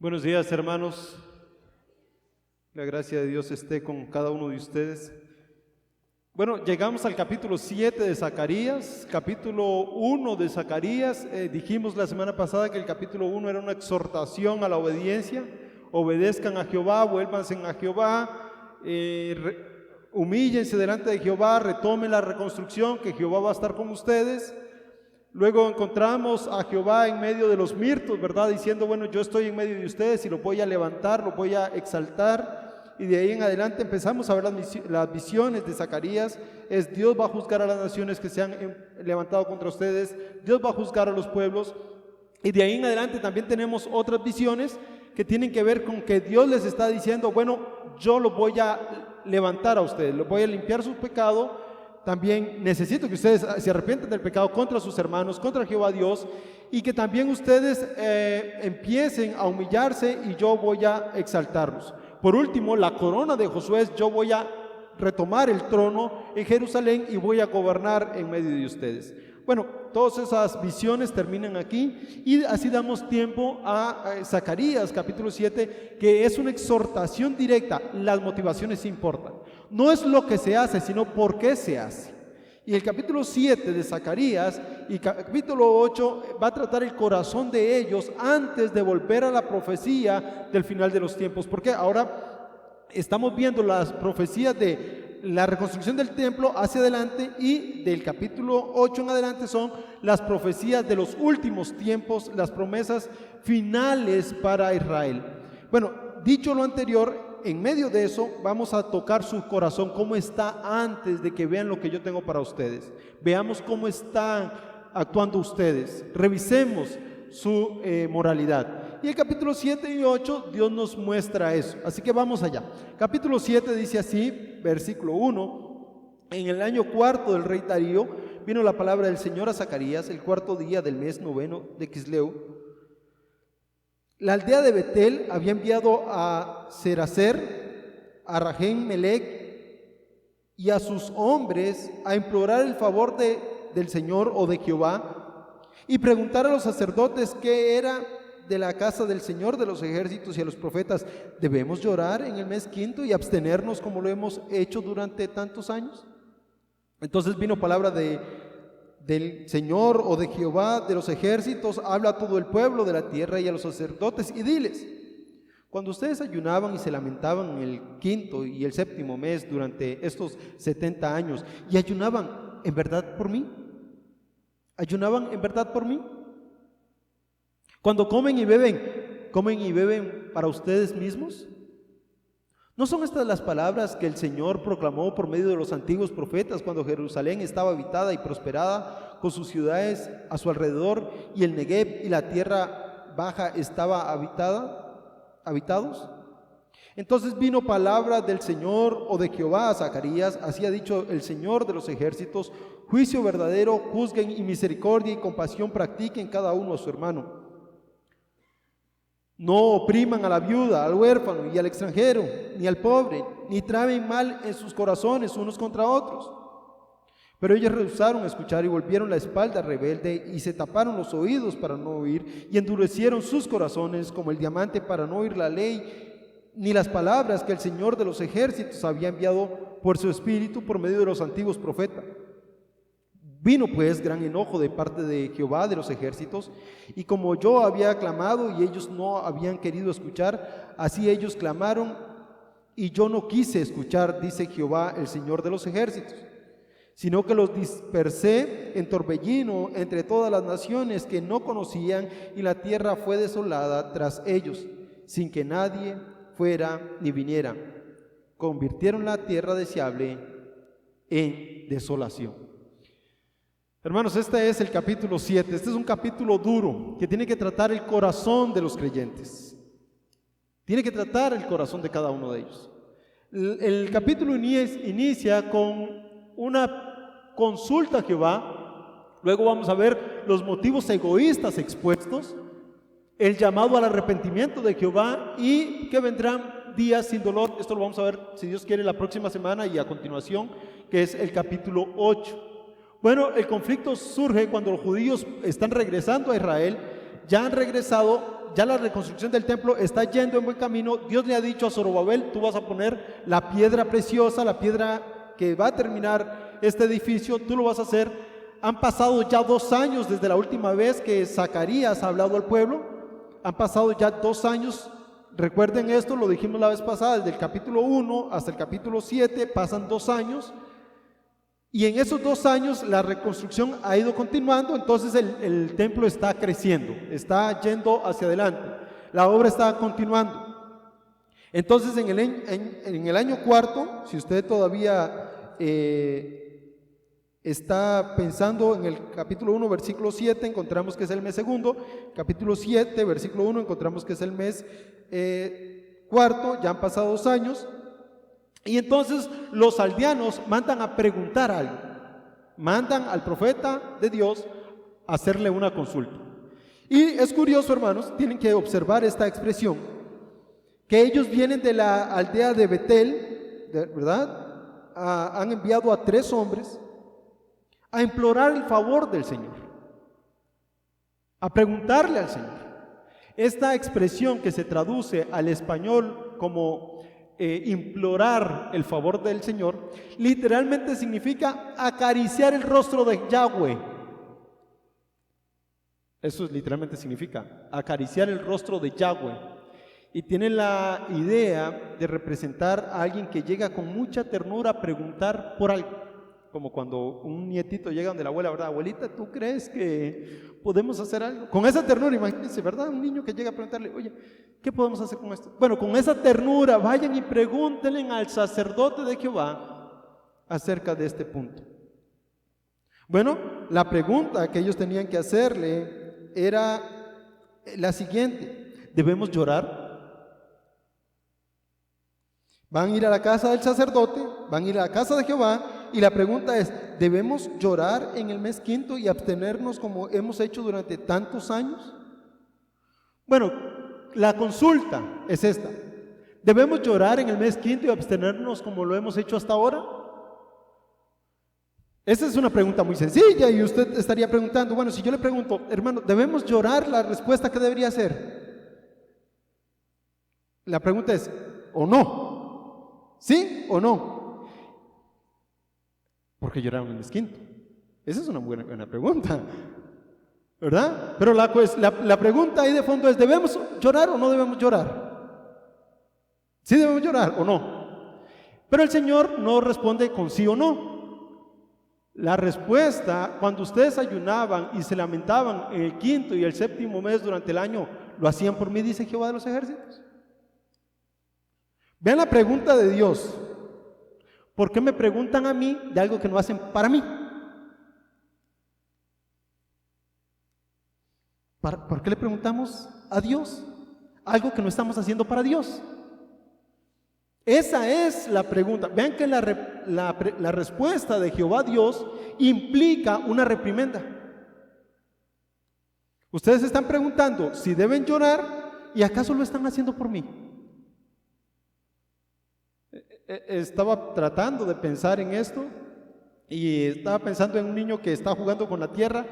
Buenos días, hermanos. La gracia de Dios esté con cada uno de ustedes. Bueno, llegamos al capítulo 7 de Zacarías, capítulo 1 de Zacarías. Dijimos la semana pasada que el capítulo 1 era una exhortación a la obediencia. Obedezcan a Jehová, vuélvanse a Jehová, humíllense delante de Jehová, retomen la reconstrucción, que Jehová va a estar con ustedes. Luego encontramos a Jehová en medio de los mirtos, ¿verdad? Diciendo, bueno, yo estoy en medio de ustedes y lo voy a levantar, lo voy a exaltar. Y de ahí en adelante empezamos a ver las visiones de Zacarías. Es Dios va a juzgar a las naciones que se han levantado contra ustedes. Dios va a juzgar a los pueblos. Y de ahí en adelante también tenemos otras visiones que tienen que ver con que Dios les está diciendo, bueno, yo lo voy a levantar a ustedes, lo voy a limpiar su pecado. También necesito que ustedes se arrepientan del pecado contra sus hermanos, contra Jehová Dios, y que también ustedes empiecen a humillarse y yo voy a exaltarlos. Por último, la corona de Josué, yo voy a retomar el trono en Jerusalén y voy a gobernar en medio de ustedes. Bueno, todas esas visiones terminan aquí y así damos tiempo a Zacarías capítulo 7, que es una exhortación directa. Las motivaciones importan. No es lo que se hace, sino por qué se hace. Y el capítulo 7 de Zacarías y capítulo 8 va a tratar el corazón de ellos antes de volver a la profecía del final de los tiempos. Porque ahora estamos viendo las profecías de la reconstrucción del templo hacia adelante, y del capítulo 8 en adelante son las profecías de los últimos tiempos, las promesas finales para Israel. Bueno, dicho lo anterior, en medio de eso vamos a tocar su corazón, cómo está antes de que vean lo que yo tengo para ustedes. Veamos cómo están actuando ustedes, revisemos su moralidad. Y el capítulo 7 y 8 Dios nos muestra eso, así que vamos allá. Capítulo 7 dice así, versículo 1: en el año cuarto del rey Darío vino la palabra del Señor a Zacarías el cuarto día del mes noveno de Quisleu. La aldea de Betel había enviado a Seracer, a Rahem Melech y a sus hombres a implorar el favor del Señor o de Jehová, y preguntar a los sacerdotes qué era de la casa del Señor de los ejércitos, y a los profetas: ¿debemos llorar en el mes quinto y abstenernos como lo hemos hecho durante tantos años? Entonces vino palabra del Señor o de Jehová de los ejércitos: habla a todo el pueblo de la tierra y a los sacerdotes y diles: cuando ustedes ayunaban y se lamentaban en el quinto y el séptimo mes durante estos 70 años, y ayunaban en verdad por mí, ayunaban en verdad por mí. Cuando comen y beben para ustedes mismos. ¿No son estas las palabras que el Señor proclamó por medio de los antiguos profetas cuando Jerusalén estaba habitada y prosperada, con sus ciudades a su alrededor, y el Negev y la tierra baja estaba habitados? Entonces vino palabra del Señor o de Jehová a Zacarías: así ha dicho el Señor de los ejércitos, juicio verdadero juzguen, y misericordia y compasión practiquen cada uno a su hermano. No opriman a la viuda, al huérfano y al extranjero, ni al pobre, ni traben mal en sus corazones unos contra otros. Pero ellos rehusaron escuchar y volvieron la espalda rebelde, y se taparon los oídos para no oír, y endurecieron sus corazones como el diamante para no oír la ley, ni las palabras que el Señor de los ejércitos había enviado por su espíritu por medio de los antiguos profetas. Vino pues gran enojo de parte de Jehová de los ejércitos, y como yo había clamado y ellos no habían querido escuchar, así ellos clamaron y yo no quise escuchar, dice Jehová el Señor de los ejércitos, sino que los dispersé en torbellino entre todas las naciones que no conocían, y la tierra fue desolada tras ellos, sin que nadie fuera ni viniera. Convirtieron la tierra deseable en desolación. Hermanos, este es el capítulo 7. Este es un capítulo duro que tiene que tratar el corazón de los creyentes. Tiene que tratar el corazón de cada uno de ellos. El capítulo inicia con una consulta a Jehová. Luego vamos a ver los motivos egoístas expuestos, el llamado al arrepentimiento de Jehová, y que vendrán días sin dolor. Esto lo vamos a ver, si Dios quiere, la próxima semana y a continuación, que es el capítulo 8. Bueno, el conflicto surge cuando los judíos están regresando a Israel, ya han regresado, ya la reconstrucción del templo está yendo en buen camino. Dios le ha dicho a Zorobabel, tú vas a poner la piedra preciosa, la piedra que va a terminar este edificio, tú lo vas a hacer. Han pasado ya 2 años desde la última vez que Zacarías ha hablado al pueblo, han pasado ya 2 años. Recuerden esto, lo dijimos la vez pasada, desde el capítulo 1 hasta el capítulo 7 pasan 2 años, y en esos 2 años la reconstrucción ha ido continuando. Entonces el templo está creciendo, está yendo hacia adelante, la obra está continuando. Entonces en el año cuarto, si usted todavía está pensando en el capítulo 1, versículo 7, encontramos que es el mes segundo. Capítulo 7, versículo 1, encontramos que es el mes cuarto. Ya han pasado 2 años. Y entonces los aldeanos mandan a preguntar algo. Mandan al profeta de Dios a hacerle una consulta. Y es curioso, hermanos, tienen que observar esta expresión, que ellos vienen de la aldea de Betel, ¿verdad? Han enviado a 3 hombres a implorar el favor del Señor, a preguntarle al Señor. Esta expresión que se traduce al español como implorar el favor del Señor, literalmente significa acariciar el rostro de Yahweh. Eso literalmente significa acariciar el rostro de Yahweh. Y tiene la idea de representar a alguien que llega con mucha ternura a preguntar por algo. Como cuando un nietito llega donde la abuela, ¿verdad? Abuelita, ¿tú crees que podemos hacer algo? Con esa ternura, imagínense, ¿verdad? Un niño que llega a preguntarle, oye, ¿qué podemos hacer con esto? Bueno, con esa ternura, vayan y pregúntenle al sacerdote de Jehová acerca de este punto. Bueno, la pregunta que ellos tenían que hacerle era la siguiente: ¿debemos llorar? Van a ir a la casa del sacerdote, van a ir a la casa de Jehová. Y la pregunta es, ¿debemos llorar en el mes quinto y abstenernos como hemos hecho durante tantos años? Bueno, la consulta es esta: ¿debemos llorar en el mes quinto y abstenernos como lo hemos hecho hasta ahora? Esa es una pregunta muy sencilla, y usted estaría preguntando, bueno, si yo le pregunto, hermano, ¿debemos llorar? La respuesta, ¿qué debería ser? La pregunta es, ¿o no? ¿Sí o no? ¿Por qué lloraron en el mes quinto? Esa es una buena pregunta, ¿verdad? Pero la pregunta ahí de fondo es, ¿debemos llorar o no debemos llorar? ¿Sí debemos llorar o no? Pero el Señor no responde con sí o no. La respuesta, cuando ustedes ayunaban y se lamentaban en el quinto y el séptimo mes durante el año, lo hacían por mí, dice Jehová de los ejércitos. Vean la pregunta de Dios: ¿por qué me preguntan a mí de algo que no hacen para mí? ¿Por qué le preguntamos a Dios algo que no estamos haciendo para Dios? Esa es la pregunta. Vean que la respuesta de Jehová Dios implica una reprimenda. Ustedes están preguntando si deben llorar, ¿y acaso lo están haciendo por mí? Estaba tratando de pensar en esto, y estaba pensando en un niño que está jugando con la tierra,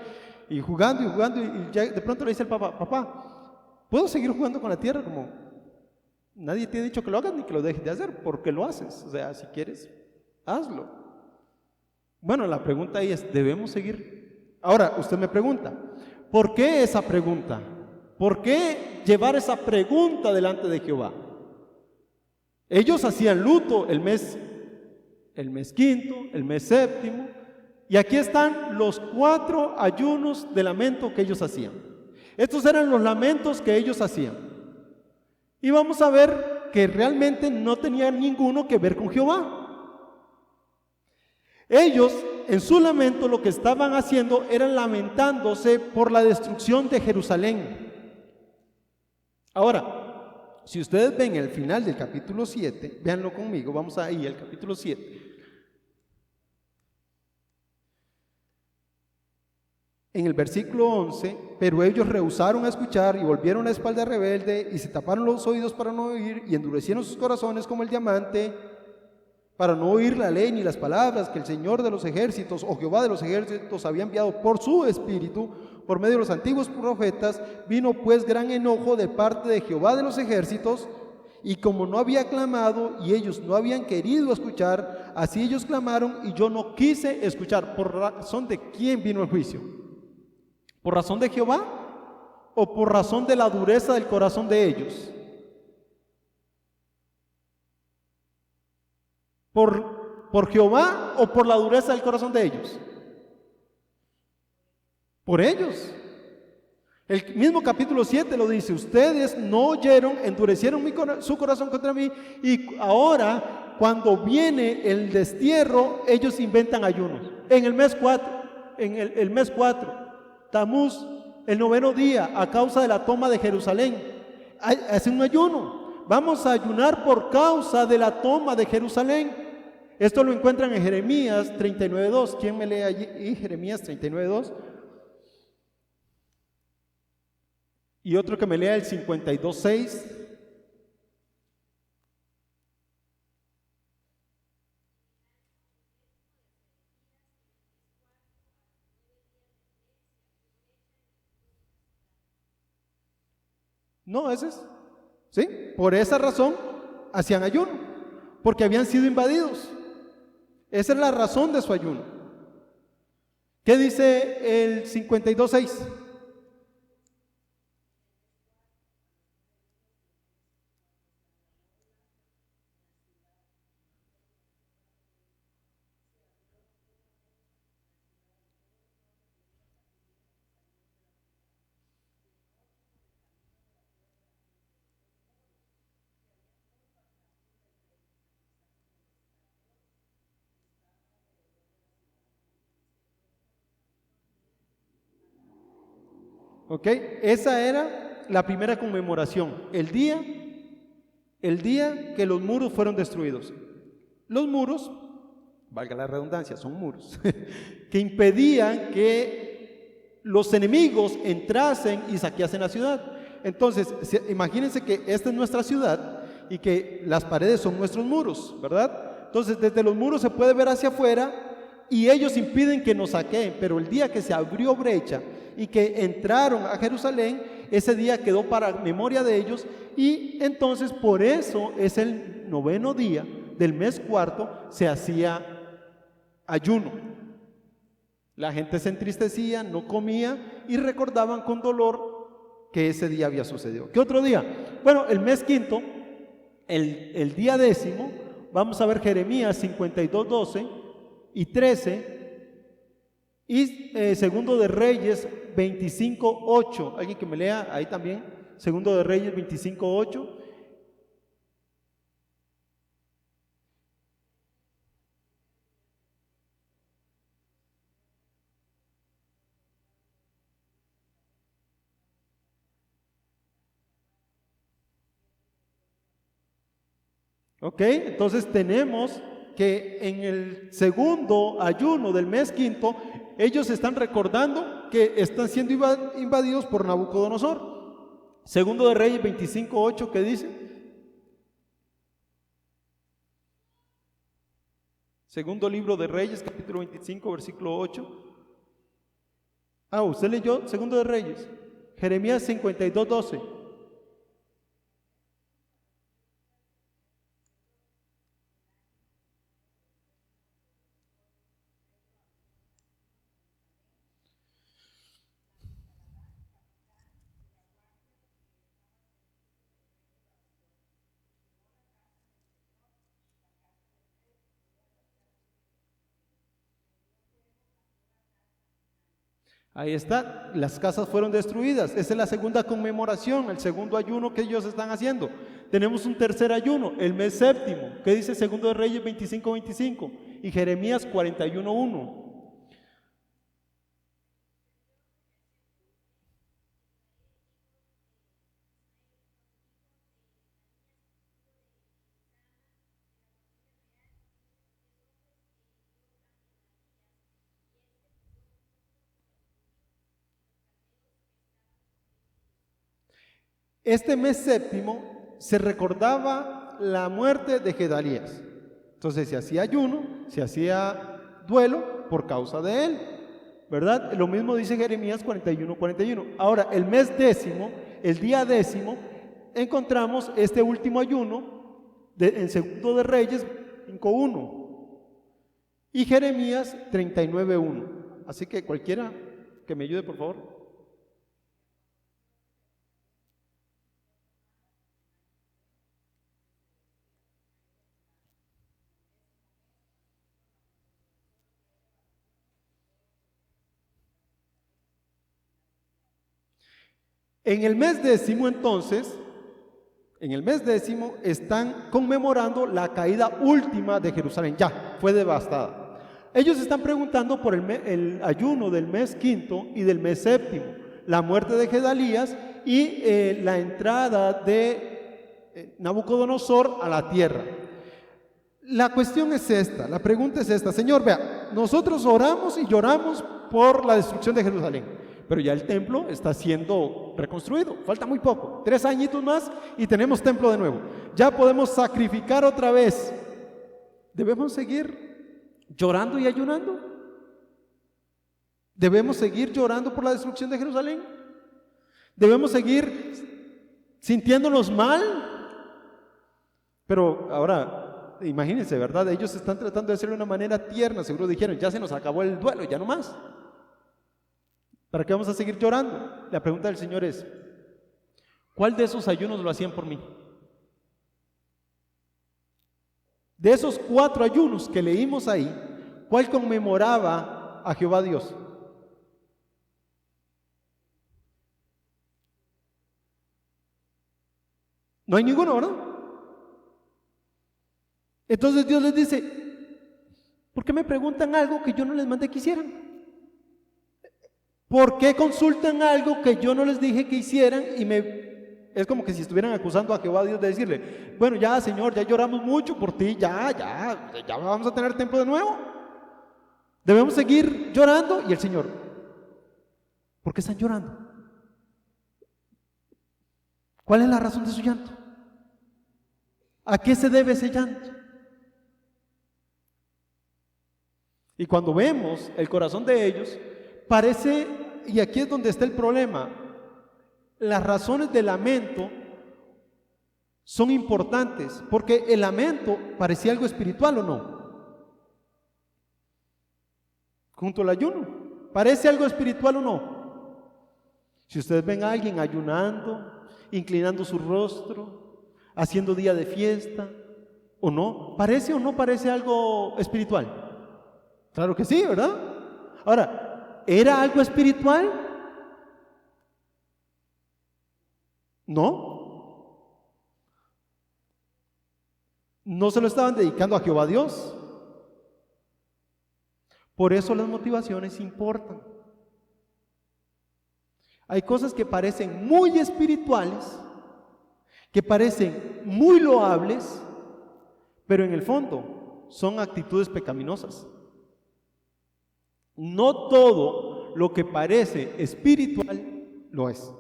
y jugando, y ya de pronto le dice el papá: papá, ¿puedo seguir jugando con la tierra? Como, nadie te ha dicho que lo hagas ni que lo dejes de hacer, ¿por qué lo haces? O sea, si quieres, hazlo. Bueno, la pregunta ahí es, ¿debemos seguir? Ahora, usted me pregunta, ¿por qué esa pregunta? ¿Por qué llevar esa pregunta delante de Jehová? Ellos hacían luto el mes quinto, el mes séptimo, y aquí están los 4 ayunos de lamento que ellos hacían. Estos eran los lamentos que ellos hacían. Y vamos a ver que realmente no tenían ninguno que ver con Jehová. Ellos, en su lamento, lo que estaban haciendo era lamentándose por la destrucción de Jerusalén. Ahora, si ustedes ven el final del capítulo 7, véanlo conmigo, vamos ahí al capítulo 7. En el versículo 11, pero ellos rehusaron a escuchar y volvieron la espalda rebelde y se taparon los oídos para no oír y endurecieron sus corazones como el diamante para no oír la ley ni las palabras que el Señor de los ejércitos o Jehová de los ejércitos había enviado por su espíritu, por medio de los antiguos profetas. Vino pues gran enojo de parte de Jehová de los ejércitos, y como no había clamado y ellos no habían querido escuchar, así ellos clamaron y yo no quise escuchar. ¿Por razón de quién vino el juicio? ¿Por razón de Jehová o por razón de la dureza del corazón de ellos? ¿Por Jehová o por la dureza del corazón de ellos? Por ellos. El mismo capítulo 7 lo dice: ustedes no oyeron, endurecieron su corazón contra mí, y ahora cuando viene el destierro, ellos inventan ayunos. En el mes 4, el mes 4, Tamuz, el 9º día, a causa de la toma de Jerusalén, hacen un ayuno. Vamos a ayunar por causa de la toma de Jerusalén. Esto lo encuentran en Jeremías 39:2. ¿Quién me lee allí? Jeremías 39:2. Y otro que me lea el 52:6. No, ese es. ¿Sí? Por esa razón hacían ayuno, porque habían sido invadidos. Esa es la razón de su ayuno. ¿Qué dice el 52:6? ¿Ok? Esa era la primera conmemoración, el día que los muros fueron destruidos. Los muros, valga la redundancia, son muros, que impedían que los enemigos entrasen y saqueasen la ciudad. Entonces, imagínense que esta es nuestra ciudad y que las paredes son nuestros muros, ¿verdad? Entonces, desde los muros se puede ver hacia afuera y ellos impiden que nos saqueen, pero el día que se abrió brecha y que entraron a Jerusalén, ese día quedó para memoria de ellos, y entonces por eso es el 9º día del mes 4, se hacía ayuno. La gente se entristecía, no comía y recordaban con dolor que ese día había sucedido. ¿Qué otro día? Bueno, el mes 5, el día 10º, vamos a ver Jeremías 52:12 y 13, y Segundo de Reyes 25:8. Alguien que me lea ahí también, Segundo de Reyes 25:8. Ok, entonces tenemos que en el segundo ayuno del mes 5, ellos están recordando que están siendo invadidos por Nabucodonosor. Segundo de Reyes 25:8, ¿qué dice? Segundo libro de Reyes, capítulo 25, versículo 8. ¿Usted leyó Segundo de Reyes? Jeremías 52:12. Ahí está, las casas fueron destruidas. Esa es la segunda conmemoración, el segundo ayuno que ellos están haciendo. Tenemos un tercer ayuno, el mes séptimo, que dice Segundo de Reyes 25:25 y Jeremías 41:1. Este mes séptimo se recordaba la muerte de Gedalías. Entonces se hacía ayuno, se hacía duelo por causa de él. ¿verdad? Lo mismo dice Jeremías 41:41. Ahora, el mes décimo, el día décimo, encontramos este último ayuno en Segundo de Reyes 5:1 y Jeremías 39:1. Así que cualquiera que me ayude, por favor. En el mes décimo, entonces, en el mes décimo están conmemorando la caída última de Jerusalén. Ya, fue devastada. Ellos están preguntando por el ayuno del mes quinto y del mes séptimo, la muerte de Gedalías y la entrada de Nabucodonosor a la tierra. La cuestión es esta, la pregunta es esta. Señor, vea, nosotros oramos y lloramos por la destrucción de Jerusalén, pero ya el templo está siendo reconstruido, falta muy poco, 3 añitos más y tenemos templo de nuevo. Ya podemos sacrificar otra vez. ¿Debemos seguir llorando y ayunando? ¿Debemos seguir llorando por la destrucción de Jerusalén? ¿Debemos seguir sintiéndonos mal? Pero ahora, imagínense, ¿verdad? Ellos están tratando de hacerlo de una manera tierna. Seguro dijeron, ya se nos acabó el duelo, ya no más. ¿Para qué vamos a seguir llorando? La pregunta del Señor es, ¿cuál de esos ayunos lo hacían por mí? De esos 4 ayunos que leímos ahí, ¿cuál conmemoraba a Jehová Dios? No hay ninguno, ¿verdad? Entonces Dios les dice, ¿por qué me preguntan algo que yo no les mandé que hicieran? ¿Por qué consultan algo que yo no les dije que hicieran? Es como que si estuvieran acusando a Jehová Dios de decirle, bueno, ya Señor, ya lloramos mucho por ti, ya vamos a tener templo de nuevo. Debemos seguir llorando. Y el Señor, ¿por qué están llorando? ¿Cuál es la razón de su llanto? ¿A qué se debe ese llanto? Y cuando vemos el corazón de ellos, parece, y aquí es donde está el problema, las razones del lamento son importantes, porque el lamento parecía algo espiritual, ¿o no? Junto al ayuno, ¿parece algo espiritual o no? Si ustedes ven a alguien ayunando, inclinando su rostro, haciendo día de fiesta, ¿o no? ¿Parece o no parece algo espiritual? Claro que sí, ¿verdad? Ahora, ¿era algo espiritual? No. No se lo estaban dedicando a Jehová Dios. Por eso las motivaciones importan. Hay cosas que parecen muy espirituales, que parecen muy loables, pero en el fondo son actitudes pecaminosas. No todo lo que parece espiritual lo es.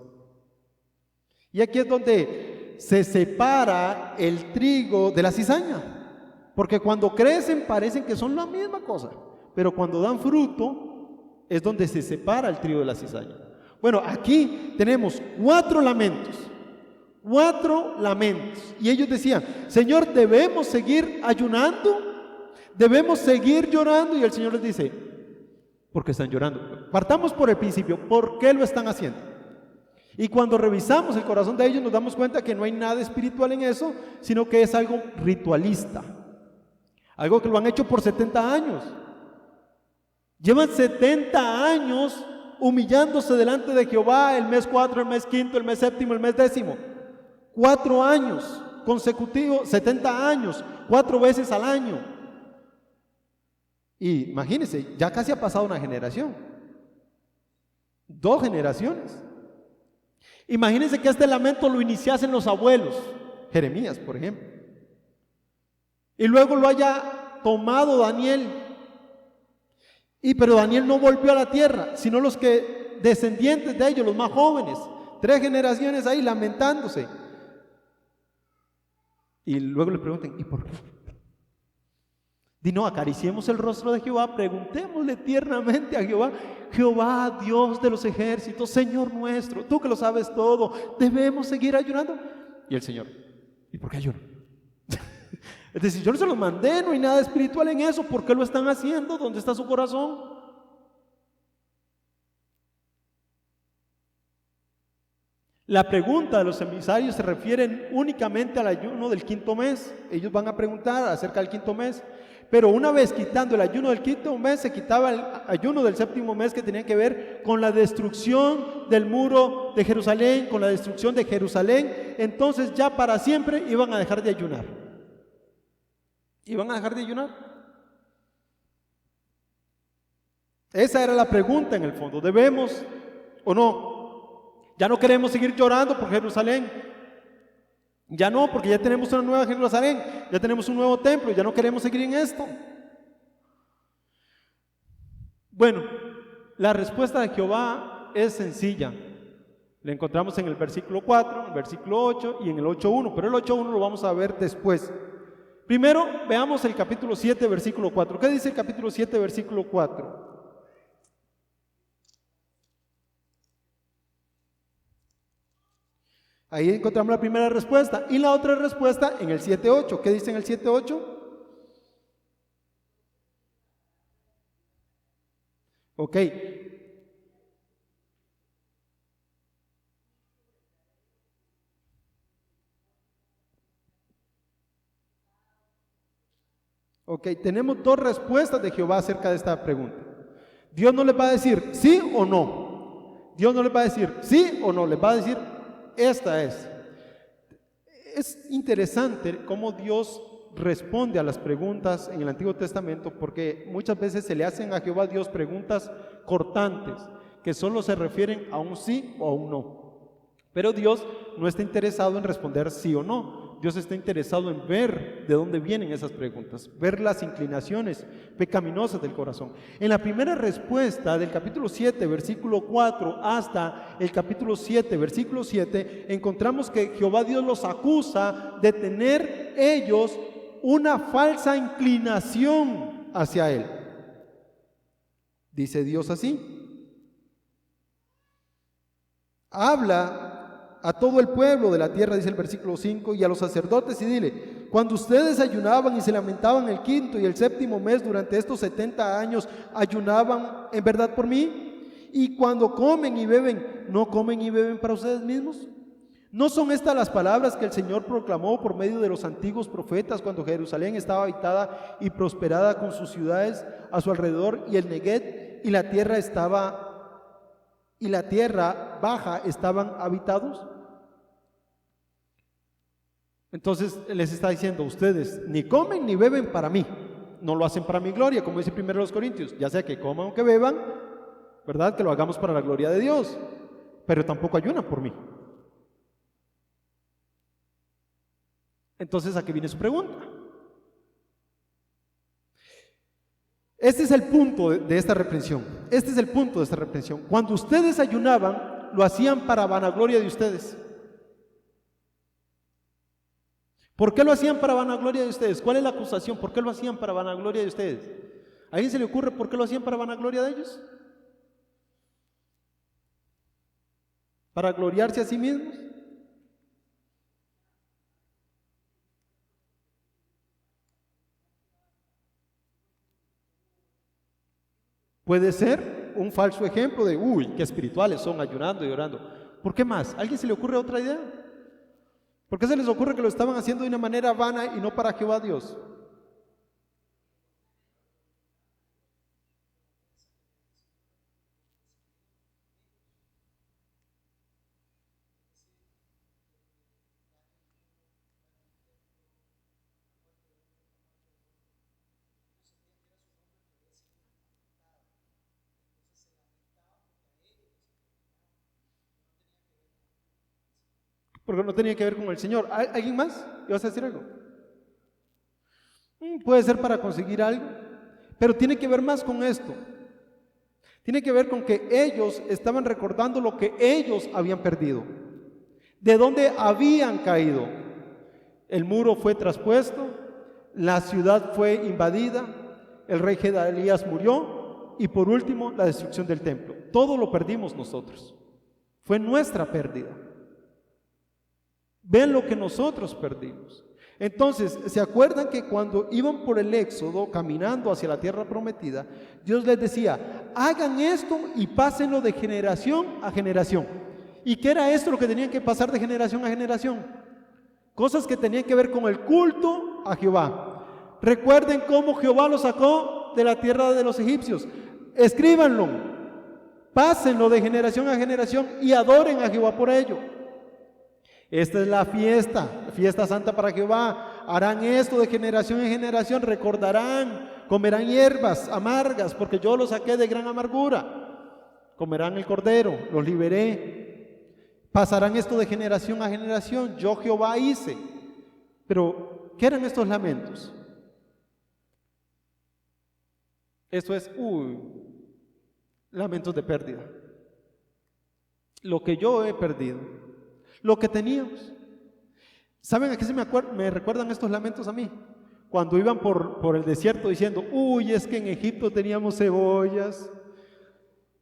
Y aquí es donde se separa el trigo de la cizaña, porque cuando crecen parecen que son la misma cosa, pero cuando dan fruto es donde se separa el trigo de la cizaña. Bueno, aquí tenemos 4 lamentos, y ellos decían, Señor, ¿debemos seguir ayunando? ¿Debemos seguir llorando? Y el Señor les dice, ¿por qué están llorando? Partamos por el principio, ¿por qué lo están haciendo? Y cuando revisamos el corazón de ellos nos damos cuenta que no hay nada espiritual en eso, sino que es algo ritualista, algo que lo han hecho por 70 años. Llevan 70 años humillándose delante de Jehová, el mes 4, el mes 5, el mes 7, el mes 10. 4 años consecutivos, 70 años, 4 veces al año. Y imagínense, ya casi ha pasado una generación, 2 generaciones. Imagínense que este lamento lo iniciasen los abuelos, Jeremías, por ejemplo, y luego lo haya tomado Daniel. Pero Daniel no volvió a la tierra, sino los que descendientes de ellos, los más jóvenes, 3 generaciones ahí lamentándose. Y luego le preguntan, ¿y por qué? Di no, acariciemos el rostro de Jehová, preguntémosle tiernamente a Jehová: Jehová, Dios de los ejércitos, Señor nuestro, tú que lo sabes todo, ¿debemos seguir ayunando? Y el Señor: ¿y por qué ayuno? Es decir, yo no se los mandé, no hay nada espiritual en eso, ¿por qué lo están haciendo? ¿Dónde está su corazón? La pregunta de los emisarios se refieren únicamente al ayuno del quinto mes. Ellos van a preguntar acerca del quinto mes, pero una vez quitando el ayuno del quinto mes, se quitaba el ayuno del séptimo mes, que tenía que ver con la destrucción del muro de Jerusalén, con la destrucción de Jerusalén. Entonces ya para siempre iban a dejar de ayunar. ¿Iban a dejar de ayunar? Esa era la pregunta en el fondo. ¿Debemos o no? Ya no queremos seguir llorando por Jerusalén. Ya no, porque ya tenemos una nueva Jerusalén, ya tenemos un nuevo templo, ya no queremos seguir en esto. Bueno, la respuesta de Jehová es sencilla. La encontramos en el versículo 4, en el versículo 8 y en el 8.1, pero el 8.1 lo vamos a ver después. Primero, veamos el capítulo 7, versículo 4. ¿Qué dice el capítulo 7, versículo 4? Ahí encontramos la primera respuesta. Y la otra respuesta en el 7.8. ¿Qué dice en el 7.8? Ok. Ok, tenemos dos respuestas de Jehová acerca de esta pregunta. Dios no les va a decir sí o no. Dios no les va a decir sí o no, les va a decir esta es. Es interesante cómo Dios responde a las preguntas en el Antiguo Testamento, porque muchas veces se le hacen a Jehová Dios preguntas cortantes, que solo se refieren a un sí o a un no. Pero Dios no está interesado en responder sí o no. Dios está interesado en ver de dónde vienen esas preguntas, ver las inclinaciones pecaminosas del corazón. En la primera respuesta del capítulo 7, versículo 4 hasta el capítulo 7, versículo 7, encontramos que Jehová Dios los acusa de tener ellos una falsa inclinación hacia Él. Dice Dios así: habla a todo el pueblo de la tierra, dice el versículo 5, y a los sacerdotes, y dile: cuando ustedes ayunaban y se lamentaban el quinto y el séptimo mes durante estos 70 años, ¿ayunaban en verdad por mí? Y cuando comen y beben, ¿no comen y beben para ustedes mismos? ¿No son estas las palabras que el Señor proclamó por medio de los antiguos profetas cuando Jerusalén estaba habitada y prosperada con sus ciudades a su alrededor, y el Neguet y la tierra baja estaban habitados? Entonces les está diciendo: ustedes ni comen ni beben para mí, no lo hacen para mi gloria, como dice 1 Corintios, ya sea que coman o que beban, ¿verdad? Que lo hagamos para la gloria de Dios, pero tampoco ayunan por mí. Entonces, ¿a qué viene su pregunta? Este es el punto de esta reprensión. Este es el punto de esta reprensión. Cuando ustedes ayunaban, lo hacían para vanagloria de ustedes. ¿Por qué lo hacían para vanagloria de ustedes? ¿Cuál es la acusación? ¿Por qué lo hacían para vanagloria de ustedes? ¿A alguien se le ocurre por qué lo hacían para vanagloria de ellos? ¿Para gloriarse a sí mismos? Puede ser un falso ejemplo de, uy, qué espirituales son, ayunando y orando. ¿Por qué más? ¿A alguien se le ocurre otra idea? ¿Por qué se les ocurre que lo estaban haciendo de una manera vana y no para Jehová Dios? Porque no tenía que ver con el Señor. ¿Alguien más? ¿Ibas a decir algo? Puede ser para conseguir algo, pero tiene que ver más con esto. Tiene que ver con que ellos estaban recordando lo que ellos habían perdido, de dónde habían caído. El muro fue traspuesto, la ciudad fue invadida, el rey Gedalías murió y por último la destrucción del templo. Todo lo perdimos nosotros. Fue nuestra pérdida. Ven lo que nosotros perdimos. Entonces, ¿se acuerdan que cuando iban por el Éxodo, caminando hacia la tierra prometida, Dios les decía, hagan esto y pásenlo de generación a generación? ¿Y qué era esto lo que tenían que pasar de generación a generación? Cosas que tenían que ver con el culto a Jehová. Recuerden cómo Jehová los sacó de la tierra de los egipcios. Escríbanlo, pásenlo de generación a generación y adoren a Jehová por ello. Esta es la fiesta santa para Jehová. Harán esto de generación en generación, recordarán, comerán hierbas amargas, porque yo los saqué de gran amargura. Comerán el cordero, los liberé. Pasarán esto de generación a generación, yo Jehová hice. Pero, ¿qué eran estos lamentos? Esto es, lamentos de pérdida. Lo que yo he perdido, lo que teníamos. ¿Saben a qué me recuerdan estos lamentos a mí? Cuando iban por el desierto diciendo, es que en Egipto teníamos cebollas,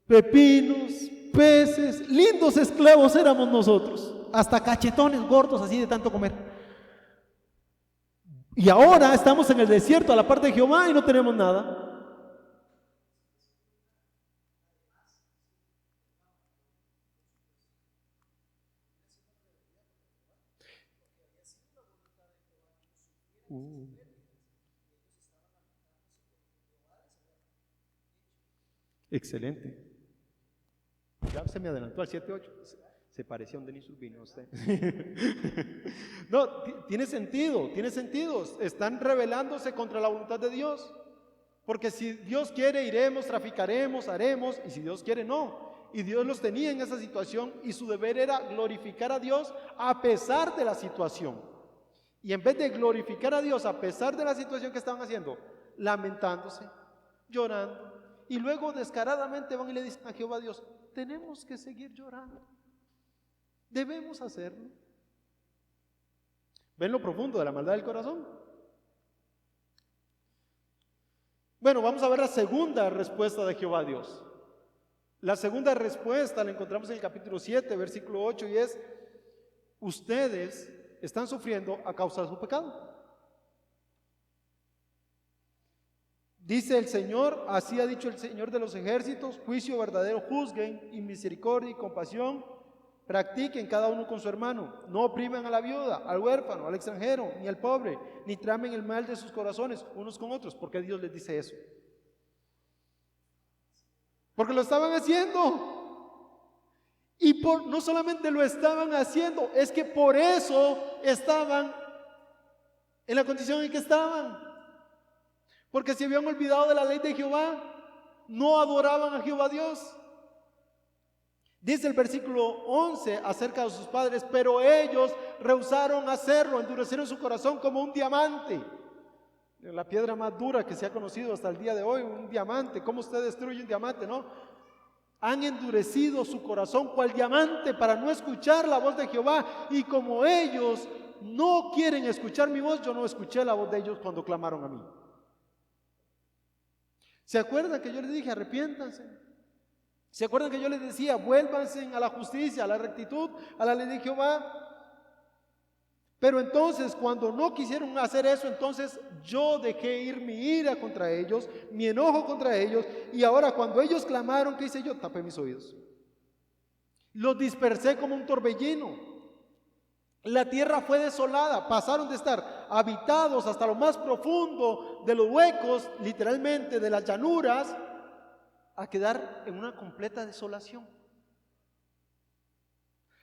pepinos, peces, lindos esclavos éramos nosotros, hasta cachetones gordos así de tanto comer. Y ahora estamos en el desierto a la parte de Jehová y no tenemos nada. Excelente. Ya se me adelantó al 7-8. Se parecía a un Denis Urbino usted. No, tiene sentido. Están rebelándose contra la voluntad de Dios. Porque si Dios quiere, iremos, traficaremos, haremos, y si Dios quiere, no. Y Dios los tenía en esa situación y su deber era glorificar a Dios a pesar de la situación. Y en vez de glorificar a Dios a pesar de la situación que estaban haciendo, lamentándose, llorando, y luego descaradamente van y le dicen a Jehová Dios, tenemos que seguir llorando, debemos hacerlo. ¿Ven lo profundo de la maldad del corazón? Bueno, vamos a ver la segunda respuesta de Jehová Dios. La segunda respuesta la encontramos en el capítulo 7, versículo 8, y es, ustedes están sufriendo a causa de su pecado. Dice el Señor, así ha dicho el Señor de los ejércitos, juicio verdadero juzguen, y misericordia y compasión practiquen cada uno con su hermano. No opriman a la viuda, al huérfano, al extranjero, ni al pobre, ni tramen el mal de sus corazones unos con otros. ¿Por qué Dios les dice eso? Porque lo estaban haciendo. Y no solamente lo estaban haciendo, es que por eso estaban en la condición en que estaban. Porque se habían olvidado de la ley de Jehová, no adoraban a Jehová Dios. Dice el versículo 11 acerca de sus padres, pero ellos rehusaron hacerlo, endurecieron su corazón como un diamante. La piedra más dura que se ha conocido hasta el día de hoy, un diamante. ¿Cómo usted destruye un diamante, no? Han endurecido su corazón cual diamante para no escuchar la voz de Jehová. Y como ellos no quieren escuchar mi voz, yo no escuché la voz de ellos cuando clamaron a mí. ¿Se acuerdan que yo les dije arrepiéntanse? ¿Se acuerdan que yo les decía vuélvanse a la justicia, a la rectitud, a la ley de Jehová? Pero entonces cuando no quisieron hacer eso, entonces yo dejé ir mi ira contra ellos, mi enojo contra ellos, y ahora cuando ellos clamaron, ¿qué hice yo? Tapé mis oídos. Los dispersé como un torbellino. La tierra fue desolada, pasaron de estar habitados hasta lo más profundo de los huecos, literalmente de las llanuras, a quedar en una completa desolación.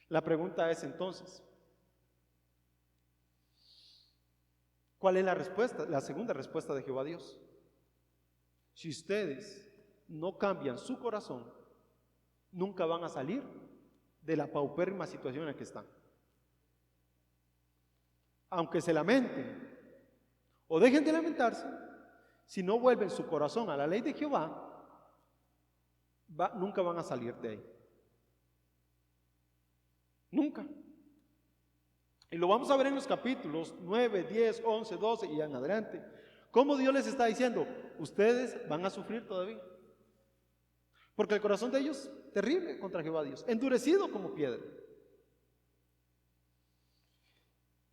La pregunta es entonces, ¿cuál es la respuesta? La segunda respuesta de Jehová Dios. Si ustedes no cambian su corazón, nunca van a salir de la paupérrima situación en la que están. Aunque se lamenten o dejen de lamentarse, si no vuelven su corazón a la ley de Jehová, nunca van a salir de ahí. Nunca. Y lo vamos a ver en los capítulos 9, 10, 11, 12 y en adelante. Cómo Dios les está diciendo, ustedes van a sufrir todavía. Porque el corazón de ellos, terrible contra Jehová Dios, endurecido como piedra.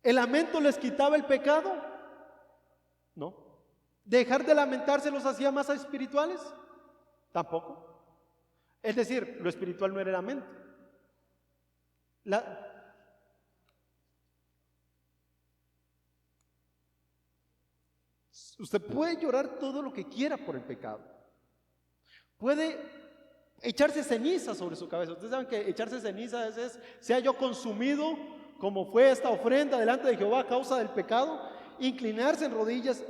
¿El lamento les quitaba el pecado? No. ¿Dejar de lamentarse los hacía más espirituales? Tampoco. Es decir, lo espiritual no era el lamento. Usted puede llorar todo lo que quiera por el pecado. Puede echarse ceniza sobre su cabeza. Ustedes saben que echarse ceniza es sea yo consumido como fue esta ofrenda delante de Jehová a causa del pecado, inclinarse en rodillas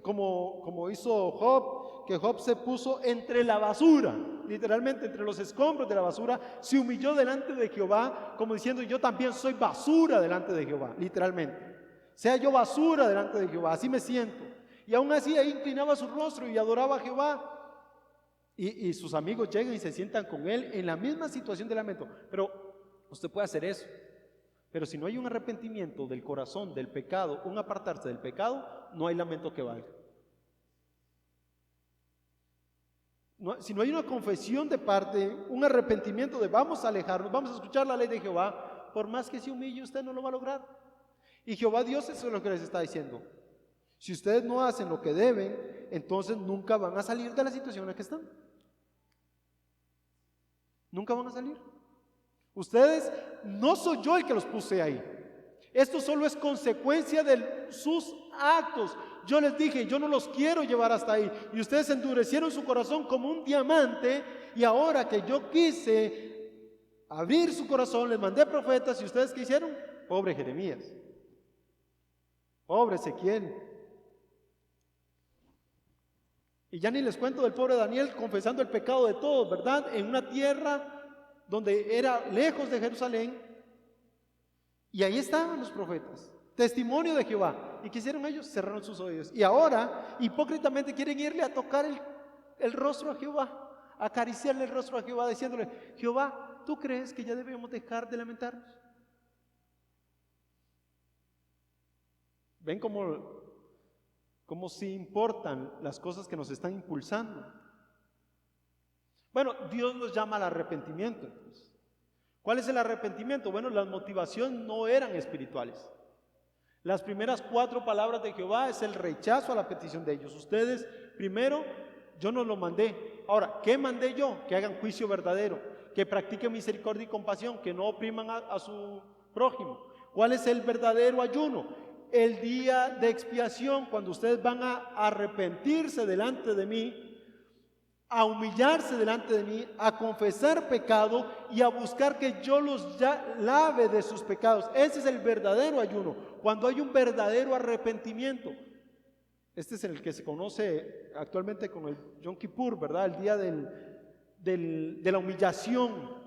como hizo Job, que Job se puso entre la basura, literalmente entre los escombros de la basura, se humilló delante de Jehová como diciendo, yo también soy basura delante de Jehová, literalmente. Sea yo basura delante de Jehová, así me siento. Y aún así ahí inclinaba su rostro y adoraba a Jehová. Y sus amigos llegan y se sientan con él en la misma situación de lamento. Pero usted puede hacer eso. Pero si no hay un arrepentimiento del corazón, del pecado, un apartarse del pecado, no hay lamento que valga. Si no hay una confesión de parte, un arrepentimiento de vamos a alejarnos, vamos a escuchar la ley de Jehová, por más que se humille usted no lo va a lograr. Y Jehová Dios, eso es lo que les está diciendo. Si ustedes no hacen lo que deben, entonces nunca van a salir de la situación en la que están. Nunca van a salir. Ustedes, no soy yo el que los puse ahí. Esto solo es consecuencia de sus actos. Yo les dije, yo no los quiero llevar hasta ahí. Y ustedes endurecieron su corazón como un diamante. Y ahora que yo quise abrir su corazón, les mandé profetas. ¿Y ustedes qué hicieron? Pobre Jeremías. Pobre Ezequiel. Y ya ni les cuento del pobre Daniel confesando el pecado de todos, ¿verdad? En una tierra donde era lejos de Jerusalén. Y ahí estaban los profetas, testimonio de Jehová. ¿Y qué hicieron ellos? Cerraron sus oídos. Y ahora, hipócritamente, quieren irle a tocar el rostro a Jehová, a acariciarle el rostro a Jehová, diciéndole, Jehová, ¿tú crees que ya debemos dejar de lamentarnos? ¿Ven cómo sí importan las cosas que nos están impulsando? Bueno, Dios nos llama al arrepentimiento, entonces. ¿Cuál es el arrepentimiento? Bueno, las motivaciones no eran espirituales. Las primeras 4 palabras de Jehová es el rechazo a la petición de ellos. Ustedes, primero, yo no lo mandé. Ahora, ¿qué mandé yo? Que hagan juicio verdadero, que practiquen misericordia y compasión, que no opriman a su prójimo. ¿Cuál es el verdadero ayuno? El día de expiación, cuando ustedes van a arrepentirse delante de mí, a humillarse delante de mí, a confesar pecado y a buscar que yo los lave de sus pecados. Ese es el verdadero ayuno, cuando hay un verdadero arrepentimiento. Este es el que se conoce actualmente como el Yom Kippur, ¿verdad? El día de la humillación,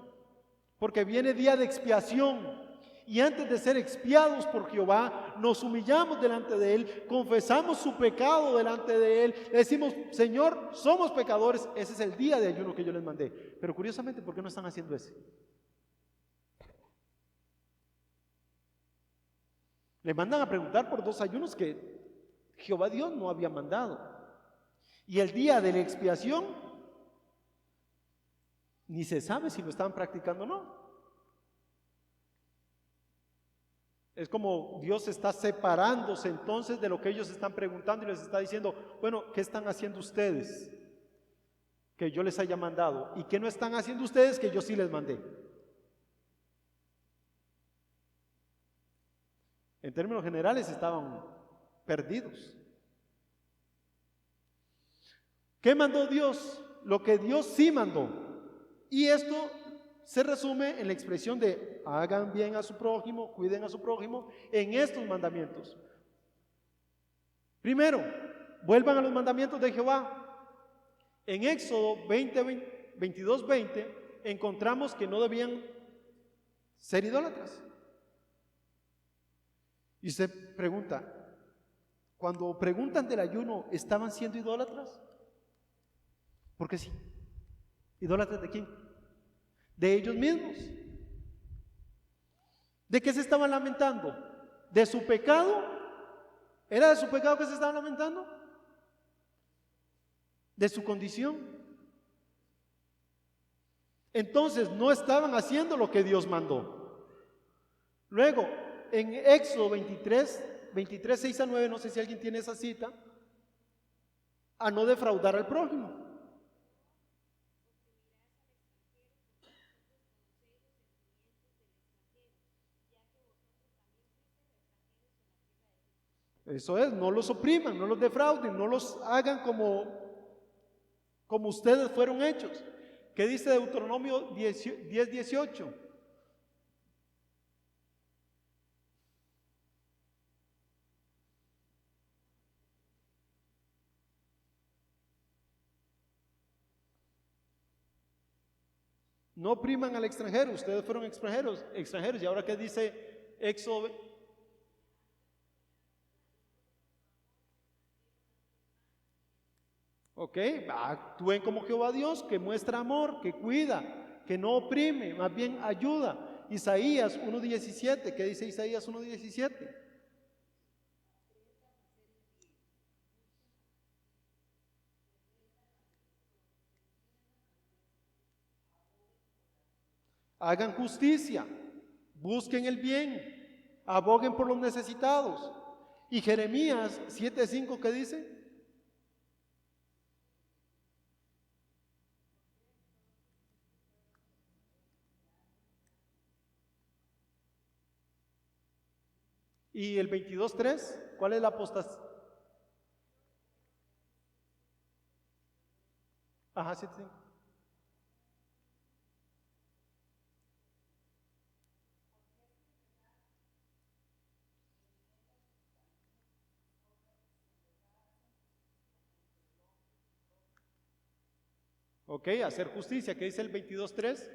porque viene día de expiación. Y antes de ser expiados por Jehová, nos humillamos delante de Él, confesamos su pecado delante de Él, le decimos, Señor, somos pecadores. Ese es el día de ayuno que yo les mandé. Pero curiosamente, ¿por qué no están haciendo ese? Le mandan a preguntar por 2 ayunos que Jehová Dios no había mandado. Y el día de la expiación, ni se sabe si lo estaban practicando o no. Es como Dios está separándose entonces de lo que ellos están preguntando y les está diciendo, bueno, ¿qué están haciendo ustedes que yo les haya mandado? ¿Y qué no están haciendo ustedes que yo sí les mandé? En términos generales estaban perdidos. ¿Qué mandó Dios? Lo que Dios sí mandó. Y esto se resume en la expresión de hagan bien a su prójimo, cuiden a su prójimo en estos mandamientos. Primero, vuelvan a los mandamientos de Jehová. En Éxodo 22:20 encontramos que no debían ser idólatras. Y usted pregunta, cuando preguntan del ayuno, ¿estaban siendo idólatras? Porque sí. ¿Idólatras de quién? De ellos mismos. ¿De qué se estaban lamentando? de su pecado. ¿Era de su pecado que se estaban lamentando? De su condición. Entonces no estaban haciendo lo que Dios mandó. Luego, en Éxodo 23, 6 a 9, no sé si alguien tiene esa cita, a no defraudar al prójimo. Eso es, no los opriman, no los defrauden, no los hagan como ustedes fueron hechos. ¿Qué dice Deuteronomio 10, 18? No opriman al extranjero, ustedes fueron extranjeros. ¿Y ahora qué dice Éxodo? Ok, actúen como Jehová Dios, que muestra amor, que cuida, que no oprime, más bien ayuda. Isaías 1:17, ¿qué dice Isaías 1:17? Hagan justicia, busquen el bien, aboguen por los necesitados. Y Jeremías 7:5, ¿qué dice? Y el 22:3, ¿cuál es la apostasía? Ajá, 7:5. Ok, hacer justicia, ¿qué dice el 22:3?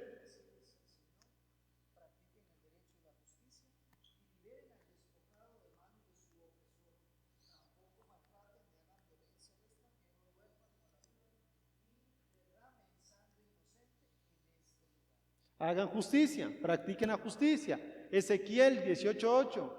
Hagan justicia, practiquen la justicia. Ezequiel 18:8.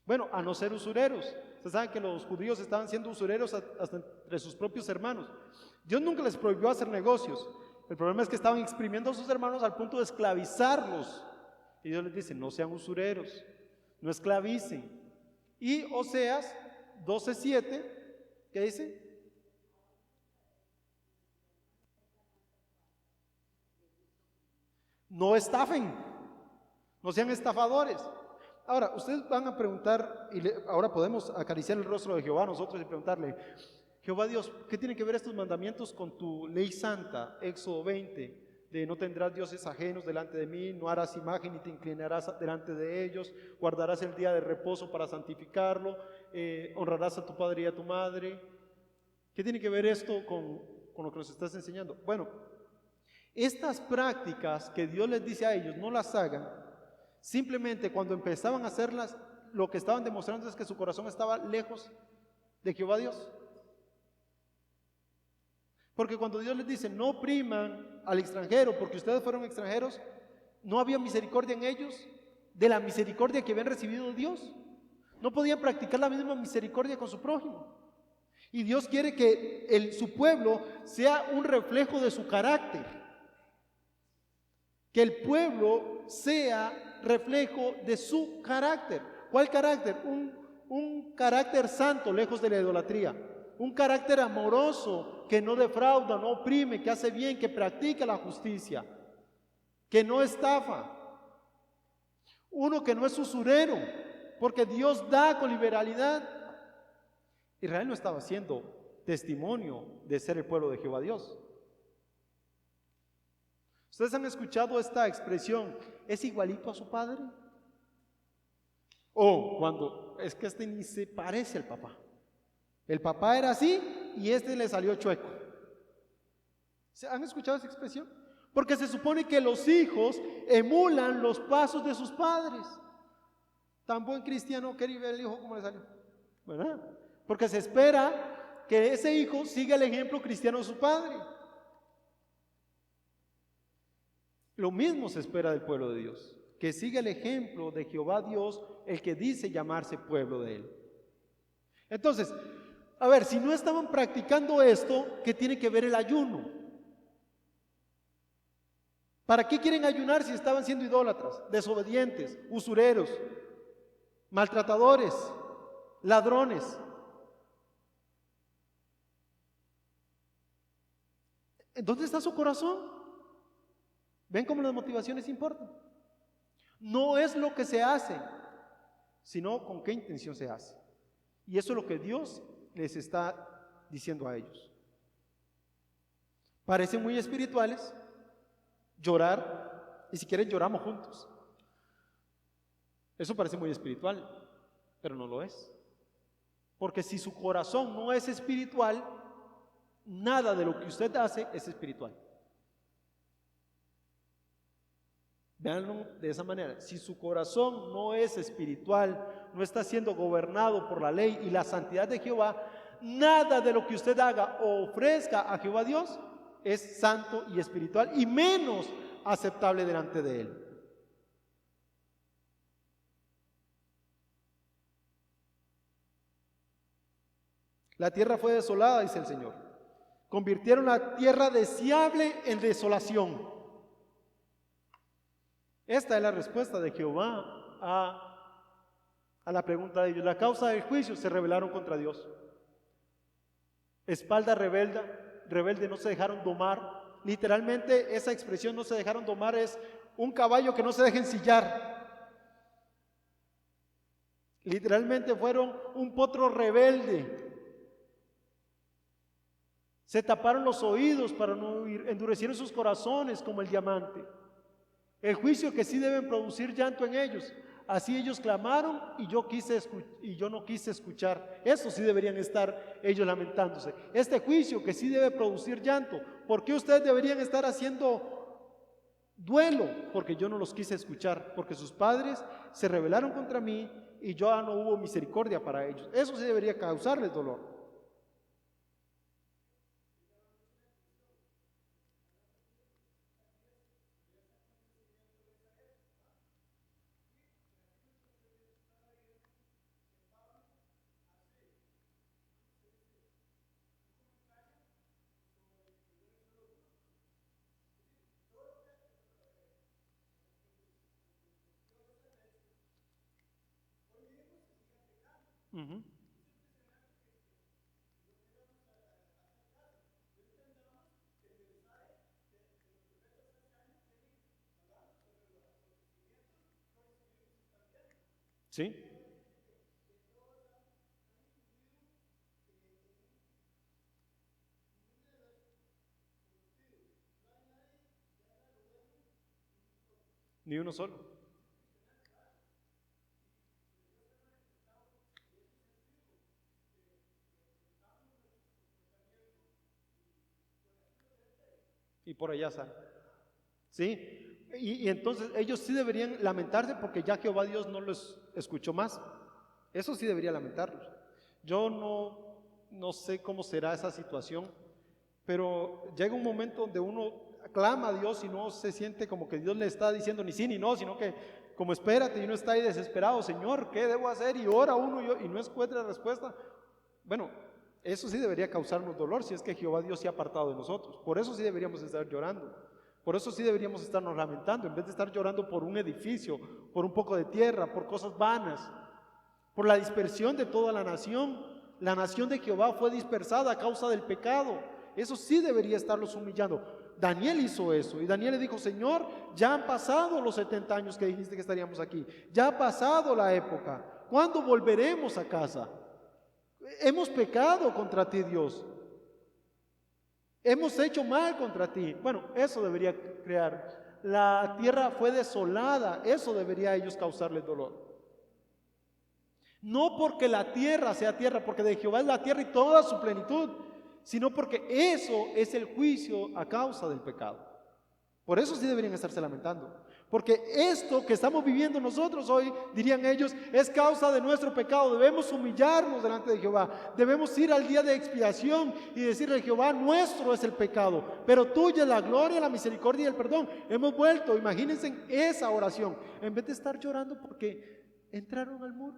Bueno, a no ser usureros. Ustedes saben que los judíos estaban siendo usureros hasta entre sus propios hermanos. Dios nunca les prohibió hacer negocios. El problema es que estaban exprimiendo a sus hermanos al punto de esclavizarlos. Y Dios les dice, no sean usureros, no esclavicen. Y Oseas 12:7, ¿qué dice? No estafen, no sean estafadores. Ahora, ustedes van a preguntar, y ahora podemos acariciar el rostro de Jehová nosotros y preguntarle, Jehová Dios, ¿qué tienen que ver estos mandamientos con tu ley santa? Éxodo 20, de no tendrás dioses ajenos delante de mí, no harás imagen ni te inclinarás delante de ellos, guardarás el día de reposo para santificarlo, honrarás a tu padre y a tu madre. ¿Qué tiene que ver esto con lo que nos estás enseñando? Bueno, estas prácticas que Dios les dice a ellos, no las hagan, simplemente cuando empezaban a hacerlas, lo que estaban demostrando es que su corazón estaba lejos de Jehová Dios. Porque cuando Dios les dice, no opriman al extranjero, porque ustedes fueron extranjeros, no había misericordia en ellos, de la misericordia que habían recibido de Dios. No podían practicar la misma misericordia con su prójimo. Y Dios quiere que su pueblo sea un reflejo de su carácter. Que el pueblo sea reflejo de su carácter. ¿Cuál carácter? Un carácter santo, lejos de la idolatría. Un carácter amoroso, que no defrauda, no oprime, que hace bien, que practica la justicia, que no estafa. Uno que no es usurero, porque Dios da con liberalidad. Israel no estaba siendo testimonio de ser el pueblo de Jehová Dios. ¿Ustedes han escuchado esta expresión, es igualito a su padre? O cuando, es que este ni se parece al papá. El papá era así y este le salió chueco. ¿Han escuchado esa expresión? Porque se supone que los hijos emulan los pasos de sus padres. Tan buen cristiano que ver el hijo como le salió, ¿verdad? Porque se espera que ese hijo siga el ejemplo cristiano de su padre. Lo mismo se espera del pueblo de Dios, que siga el ejemplo de Jehová Dios, el que dice llamarse pueblo de él. Entonces, a ver, si no estaban practicando esto, ¿qué tiene que ver el ayuno? ¿Para qué quieren ayunar si estaban siendo idólatras, desobedientes, usureros, maltratadores, ladrones? ¿Dónde está su corazón? ¿Ven cómo las motivaciones importan? No es lo que se hace, sino con qué intención se hace. Y eso es lo que Dios les está diciendo a ellos. Parecen muy espirituales, llorar, y si quieren lloramos juntos. Eso parece muy espiritual, pero no lo es. Porque si su corazón no es espiritual, nada de lo que usted hace es espiritual. Véanlo de esa manera. Si su corazón no es espiritual, no está siendo gobernado por la ley y la santidad de Jehová, nada de lo que usted haga o ofrezca a Jehová Dios es santo y espiritual y menos aceptable delante de él. La tierra fue desolada, dice el Señor. Convirtieron la tierra deseable en desolación. Esta es la respuesta de Jehová a la pregunta de ellos. La causa del juicio: se rebelaron contra Dios. Espalda rebelde, no se dejaron domar. Literalmente esa expresión, no se dejaron domar, es un caballo que no se deja ensillar. Literalmente fueron un potro rebelde. Se taparon los oídos para no oír, endurecieron sus corazones como el diamante. El juicio que sí deben producir llanto en ellos. Así ellos clamaron y yo no quise escuchar. Eso sí deberían estar ellos lamentándose. Este juicio que sí debe producir llanto. ¿Por qué ustedes deberían estar haciendo duelo? Porque yo no los quise escuchar. Porque sus padres se rebelaron contra mí y ya no hubo misericordia para ellos. Eso sí debería causarles dolor. Uh-huh. ¿Sí? Ni uno solo. Y por allá sale. ¿Sí? Y entonces ellos sí deberían lamentarse porque ya Jehová Dios no los escuchó más. Eso sí debería lamentarlos. Yo no sé cómo será esa situación, pero llega un momento donde uno clama a Dios y no se siente como que Dios le está diciendo ni sí ni no, sino que como espérate, y uno está ahí desesperado: Señor, ¿qué debo hacer? Y ora uno y no encuentra respuesta. Bueno, eso sí debería causarnos dolor si es que Jehová Dios se ha apartado de nosotros. Por eso sí deberíamos estar llorando. Por eso sí deberíamos estarnos lamentando, en vez de estar llorando por un edificio, por un poco de tierra, por cosas vanas, por la dispersión de toda la nación. La nación de Jehová fue dispersada a causa del pecado. Eso sí debería estarlos humillando. Daniel hizo eso y Daniel le dijo: Señor, ya han pasado los 70 años que dijiste que estaríamos aquí. Ya ha pasado la época. ¿Cuándo volveremos a casa? Hemos pecado contra ti, Dios. Hemos hecho mal contra ti. Bueno, eso debería crear. La tierra fue desolada. Eso debería a ellos causarles dolor. No porque la tierra sea tierra, porque de Jehová es la tierra y toda su plenitud, sino porque eso es el juicio a causa del pecado. Por eso sí deberían estarse lamentando. Porque esto que estamos viviendo nosotros hoy, dirían ellos, es causa de nuestro pecado. Debemos humillarnos delante de Jehová. Debemos ir al día de expiación y decirle a Jehová, nuestro es el pecado, pero tuya es la gloria, la misericordia y el perdón. Hemos vuelto, imagínense en esa oración, en vez de estar llorando porque entraron al muro.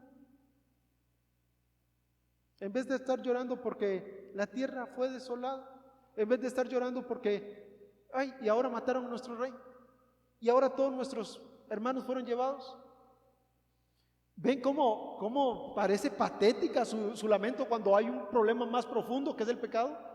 En vez de estar llorando porque la tierra fue desolada. En vez de estar llorando porque, ay, y ahora mataron a nuestro rey. Y ahora todos nuestros hermanos fueron llevados. ¿Ven cómo parece patética su lamento cuando hay un problema más profundo que es el pecado?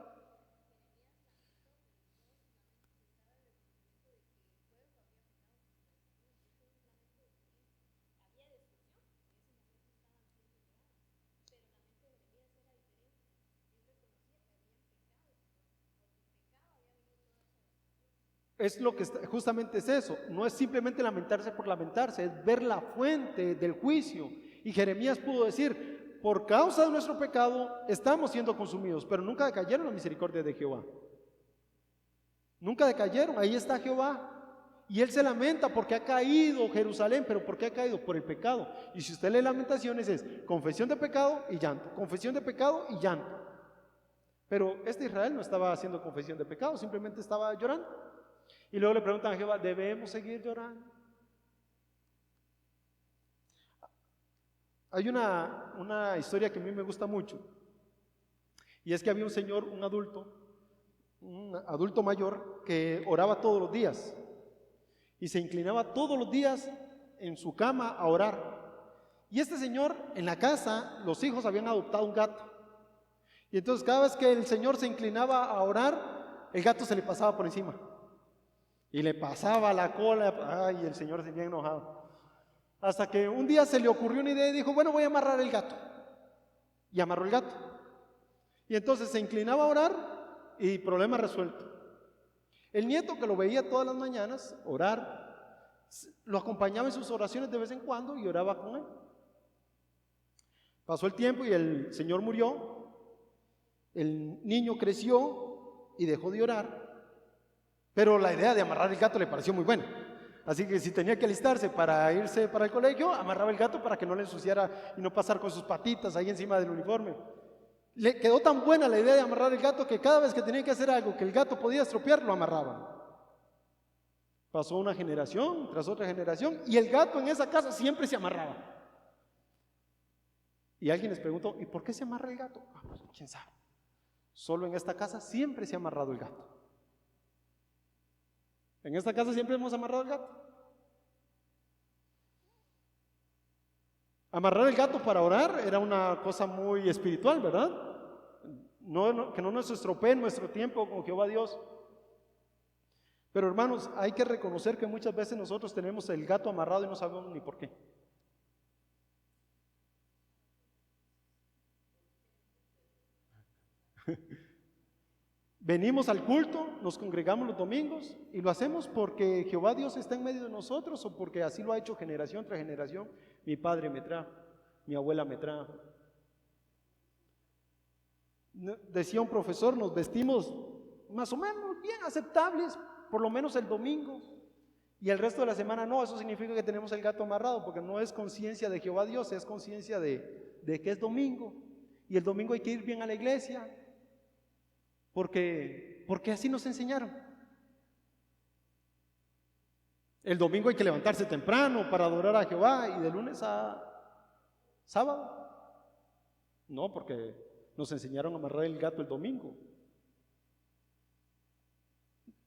Es lo que justamente es eso, no es simplemente lamentarse por lamentarse, es ver la fuente del juicio. Y Jeremías pudo decir, por causa de nuestro pecado estamos siendo consumidos, pero nunca decayeron en la misericordia de Jehová. Nunca decayeron, ahí está Jehová. Y él se lamenta porque ha caído Jerusalén, pero ¿por qué ha caído? Por el pecado. Y si usted lee Lamentaciones es confesión de pecado y llanto, confesión de pecado y llanto. Pero este Israel no estaba haciendo confesión de pecado, simplemente estaba llorando. Y luego le preguntan a Jehová, ¿debemos seguir llorando? Hay una historia que a mí me gusta mucho. Y es que había un señor, un adulto mayor, que oraba todos los días. Y se inclinaba todos los días en su cama a orar. Y este señor, en la casa, los hijos habían adoptado un gato. Y entonces cada vez que el señor se inclinaba a orar, el gato se le pasaba por encima. Y le pasaba la cola, ay, el señor se bien enojado. Hasta que un día se le ocurrió una idea y dijo, bueno, voy a amarrar el gato. Y amarró el gato. Y entonces se inclinaba a orar y problema resuelto. El nieto, que lo veía todas las mañanas orar, lo acompañaba en sus oraciones de vez en cuando y oraba con él. Pasó el tiempo y el señor murió. El niño creció y dejó de orar. Pero la idea de amarrar el gato le pareció muy buena. Así que si tenía que alistarse para irse para el colegio, amarraba el gato para que no le ensuciara y no pasar con sus patitas ahí encima del uniforme. Le quedó tan buena la idea de amarrar el gato que cada vez que tenía que hacer algo que el gato podía estropear, lo amarraban. Pasó una generación tras otra generación y el gato en esa casa siempre se amarraba. Y alguien les preguntó, ¿y por qué se amarra el gato? Pues, ¿quién sabe? Solo en esta casa siempre se ha amarrado el gato. En esta casa siempre hemos amarrado el gato. Amarrar el gato para orar era una cosa muy espiritual, ¿verdad? Que no nos estropee nuestro tiempo con Jehová Dios. Pero hermanos, hay que reconocer que muchas veces nosotros tenemos el gato amarrado y no sabemos ni por qué. Venimos al culto, nos congregamos los domingos y lo hacemos porque Jehová Dios está en medio de nosotros o porque así lo ha hecho generación tras generación. Mi padre me trajo, mi abuela me trajo. Decía un profesor, nos vestimos más o menos bien aceptables, por lo menos el domingo, y el resto de la semana no. Eso significa que tenemos el gato amarrado, porque no es conciencia de Jehová Dios, es conciencia de que es domingo, y el domingo hay que ir bien a la iglesia, porque así nos enseñaron. El domingo hay que levantarse temprano para adorar a Jehová, y de lunes a sábado no, porque nos enseñaron a amarrar el gato el domingo.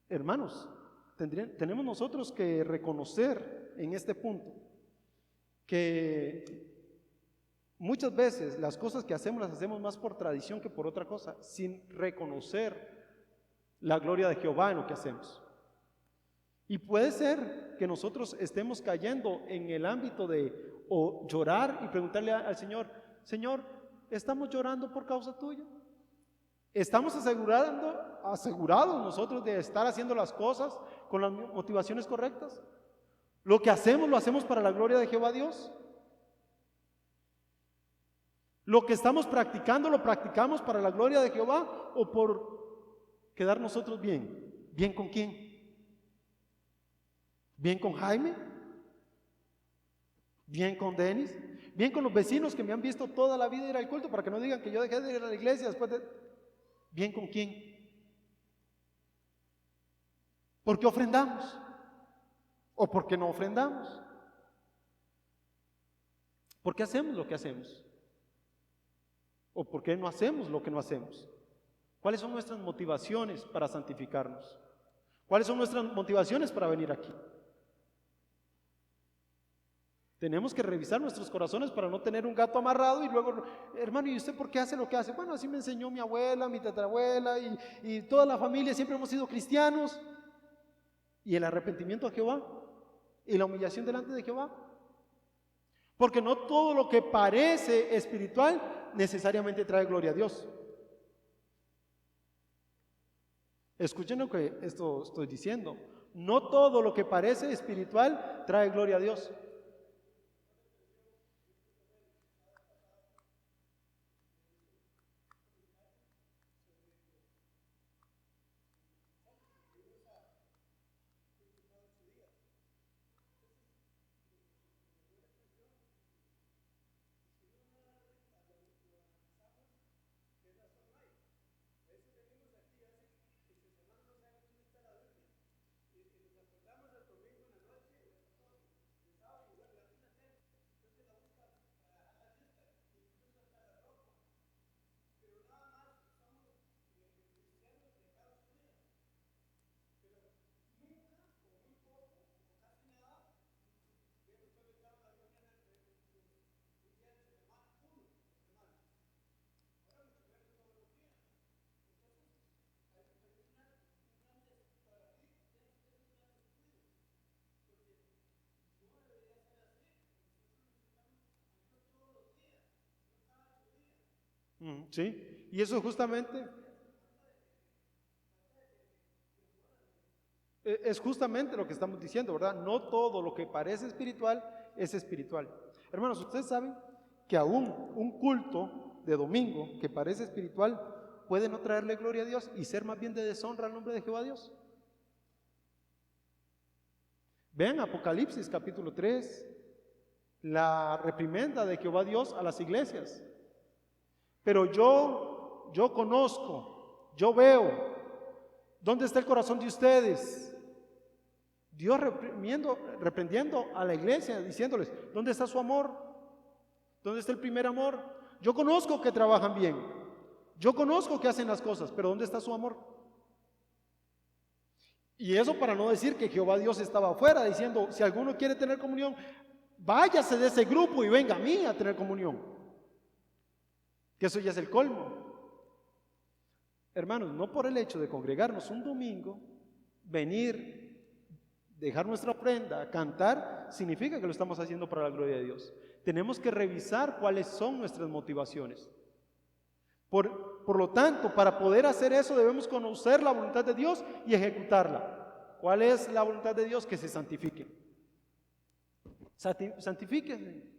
Hermanos, tenemos nosotros que reconocer en este punto que muchas veces las cosas que hacemos las hacemos más por tradición que por otra cosa, sin reconocer la gloria de Jehová en lo que hacemos. Y puede ser que nosotros estemos cayendo en el ámbito de o llorar y preguntarle al Señor, Señor, ¿estamos llorando por causa tuya? ¿Estamos asegurados nosotros de estar haciendo las cosas con las motivaciones correctas? ¿Lo que hacemos lo hacemos para la gloria de Jehová Dios? ¿Lo que estamos practicando lo practicamos para la gloria de Jehová o por quedar nosotros bien? ¿Bien con quién? Bien con Jaime, bien con Denis, bien con los vecinos que me han visto toda la vida ir al culto, para que no digan que yo dejé de ir a la iglesia después de... ¿Bien con quién? ¿Por qué ofrendamos? ¿O por qué no ofrendamos? ¿Por qué hacemos lo que hacemos? ¿O por qué no hacemos lo que no hacemos? ¿Cuáles son nuestras motivaciones para santificarnos? ¿Cuáles son nuestras motivaciones para venir aquí? Tenemos que revisar nuestros corazones para no tener un gato amarrado y luego, hermano, ¿y usted por qué hace lo que hace? Bueno, así me enseñó mi abuela, mi tatarabuela y toda la familia, siempre hemos sido cristianos. ¿Y el arrepentimiento a Jehová? ¿Y la humillación delante de Jehová? Porque no todo lo que parece espiritual necesariamente trae gloria a Dios. Escuchen lo que esto estoy diciendo. No todo lo que parece espiritual trae gloria a Dios. Sí, y eso es justamente lo que estamos diciendo, ¿verdad? No todo lo que parece espiritual es espiritual. Hermanos, ustedes saben que aún un culto de domingo que parece espiritual puede no traerle gloria a Dios y ser más bien de deshonra al nombre de Jehová Dios. Vean Apocalipsis capítulo 3, la reprimenda de Jehová Dios a las iglesias. Pero yo conozco, yo veo, ¿dónde está el corazón de ustedes? Dios reprendiendo a la iglesia, diciéndoles, ¿dónde está su amor? ¿Dónde está el primer amor? Yo conozco que trabajan bien, yo conozco que hacen las cosas, pero ¿dónde está su amor? Y eso para no decir que Jehová Dios estaba afuera, diciendo, si alguno quiere tener comunión, váyase de ese grupo y venga a mí a tener comunión. Que eso ya es el colmo. Hermanos, no por el hecho de congregarnos un domingo, venir, dejar nuestra ofrenda, cantar, significa que lo estamos haciendo para la gloria de Dios. Tenemos que revisar cuáles son nuestras motivaciones. Por lo tanto, para poder hacer eso debemos conocer la voluntad de Dios y ejecutarla. ¿Cuál es la voluntad de Dios? Que se santifique. Santifíquense.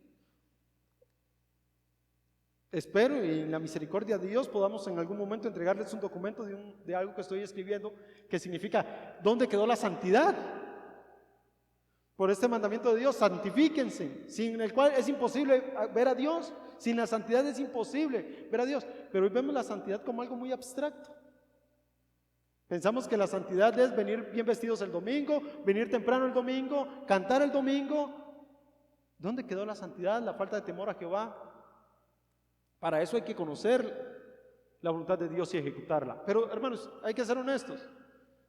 Espero y en la misericordia de Dios podamos en algún momento entregarles un documento de algo que estoy escribiendo que significa ¿dónde quedó la santidad? Por este mandamiento de Dios, santifíquense, sin el cual es imposible ver a Dios. Sin la santidad es imposible ver a Dios. Pero hoy vemos la santidad como algo muy abstracto. Pensamos que la santidad es venir bien vestidos el domingo, venir temprano el domingo, cantar el domingo. ¿Dónde quedó la santidad, la falta de temor a Jehová? Para eso hay que conocer la voluntad de Dios y ejecutarla. Pero hermanos, hay que ser honestos.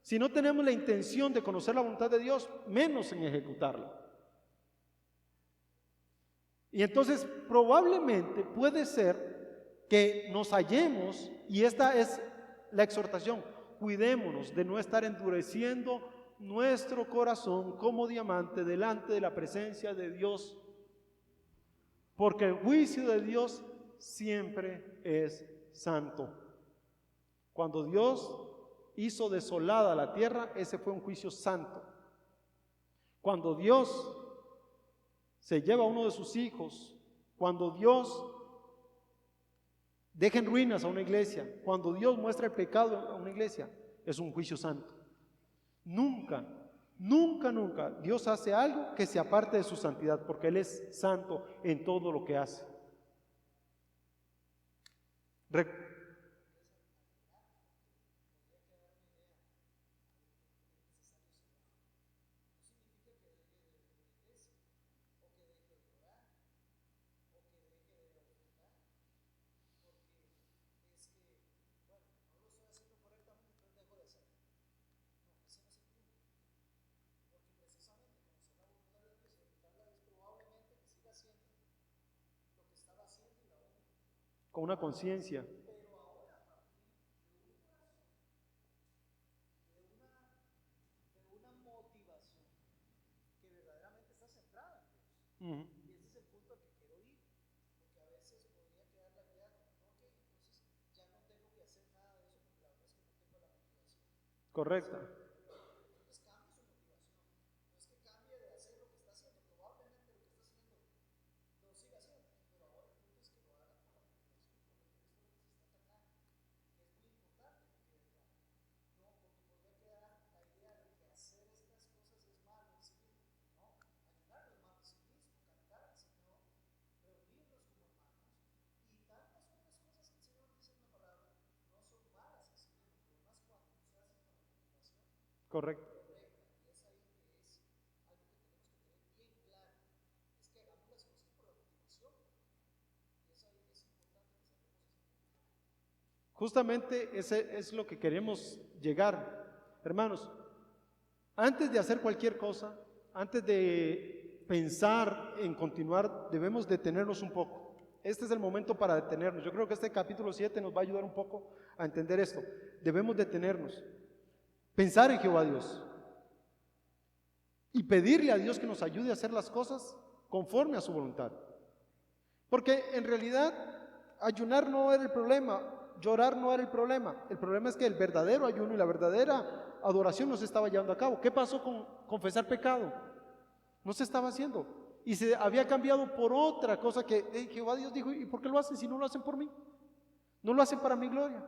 Si no tenemos la intención de conocer la voluntad de Dios, menos en ejecutarla. Y entonces probablemente puede ser que nos hallemos, y esta es la exhortación, cuidémonos de no estar endureciendo nuestro corazón como diamante delante de la presencia de Dios, porque el juicio de Dios siempre es santo. Cuando Dios hizo desolada la tierra, ese fue un juicio santo. Cuando Dios se lleva a uno de sus hijos, cuando Dios deja en ruinas a una iglesia, cuando Dios muestra el pecado a una iglesia, es un juicio santo. Nunca Nunca, nunca Dios hace algo que se aparte de su santidad, porque Él es santo en todo lo que hace. Con una conciencia. Uh-huh. Y ese es el punto al que quiero ir, porque a veces podría quedar la idea como, no, ok, entonces ya no tengo que hacer nada de eso porque la verdad es que no tengo la motivación. Correcta. Entonces cambie su motivación. No es que cambie de hacer lo que está haciendo, probablemente lo que está haciendo lo siga haciendo, pero ahora el punto es que lo haga con la motivación correcta. Esto es lo que se está atacando. Y es muy importante que quede claro. No, porque podría quedar la idea de que hacer estas cosas es malo en sí mismo. No, ayudar no es malo en sí mismo, cantar al Señor, reunirnos como hermanos y tantas otras cosas que el Señor dice en la palabra no son malas en sí mismo, pero más cuando no se hacen con la motivación Correcto. correcta. Y es ahí que es algo que tenemos que tener bien claro, es que hagamos las cosas por la motivación. Y es ahí que es importante que saquemos ese. Justamente ese es lo que queremos llegar. Hermanos, antes de hacer cualquier cosa, antes de pensar en continuar, debemos detenernos un poco. Este es el momento para detenernos. Yo creo que este capítulo 7 nos va a ayudar un poco a entender esto. Debemos detenernos, pensar en Jehová Dios y pedirle a Dios que nos ayude a hacer las cosas conforme a su voluntad. Porque en realidad ayunar no era el problema, llorar no era el problema. El problema es que el verdadero ayuno y la verdadera adoración no se estaba llevando a cabo. ¿Qué pasó con confesar pecado? No se estaba haciendo. Y se había cambiado por otra cosa que Jehová Dios dijo, ¿y por qué lo hacen si no lo hacen por mí? No lo hacen para mi gloria.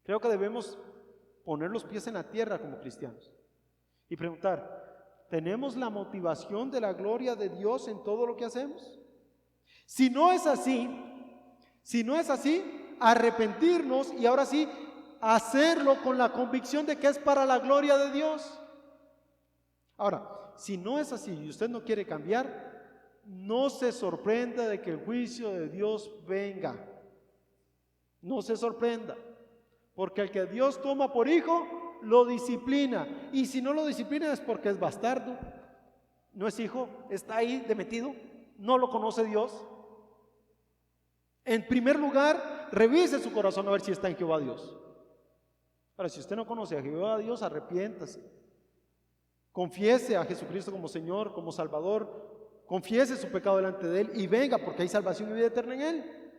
Creo que debemos poner los pies en la tierra como cristianos y preguntar, ¿tenemos la motivación de la gloria de Dios en todo lo que hacemos? Si no es así, arrepentirnos y ahora sí, hacerlo con la convicción de que es para la gloria de Dios. Ahora, si no es así y usted no quiere cambiar, no se sorprenda de que el juicio de Dios venga. No se sorprenda, porque el que Dios toma por hijo, lo disciplina. Y si no lo disciplina es porque es bastardo, no es hijo, está ahí de metido, no lo conoce Dios. En primer lugar, revise su corazón a ver si está en Jehová Dios. Ahora, si usted no conoce a Jehová Dios, arrepiéntase. Confiese a Jesucristo como Señor, como Salvador. Confiese su pecado delante de Él y venga, porque hay salvación y vida eterna en Él.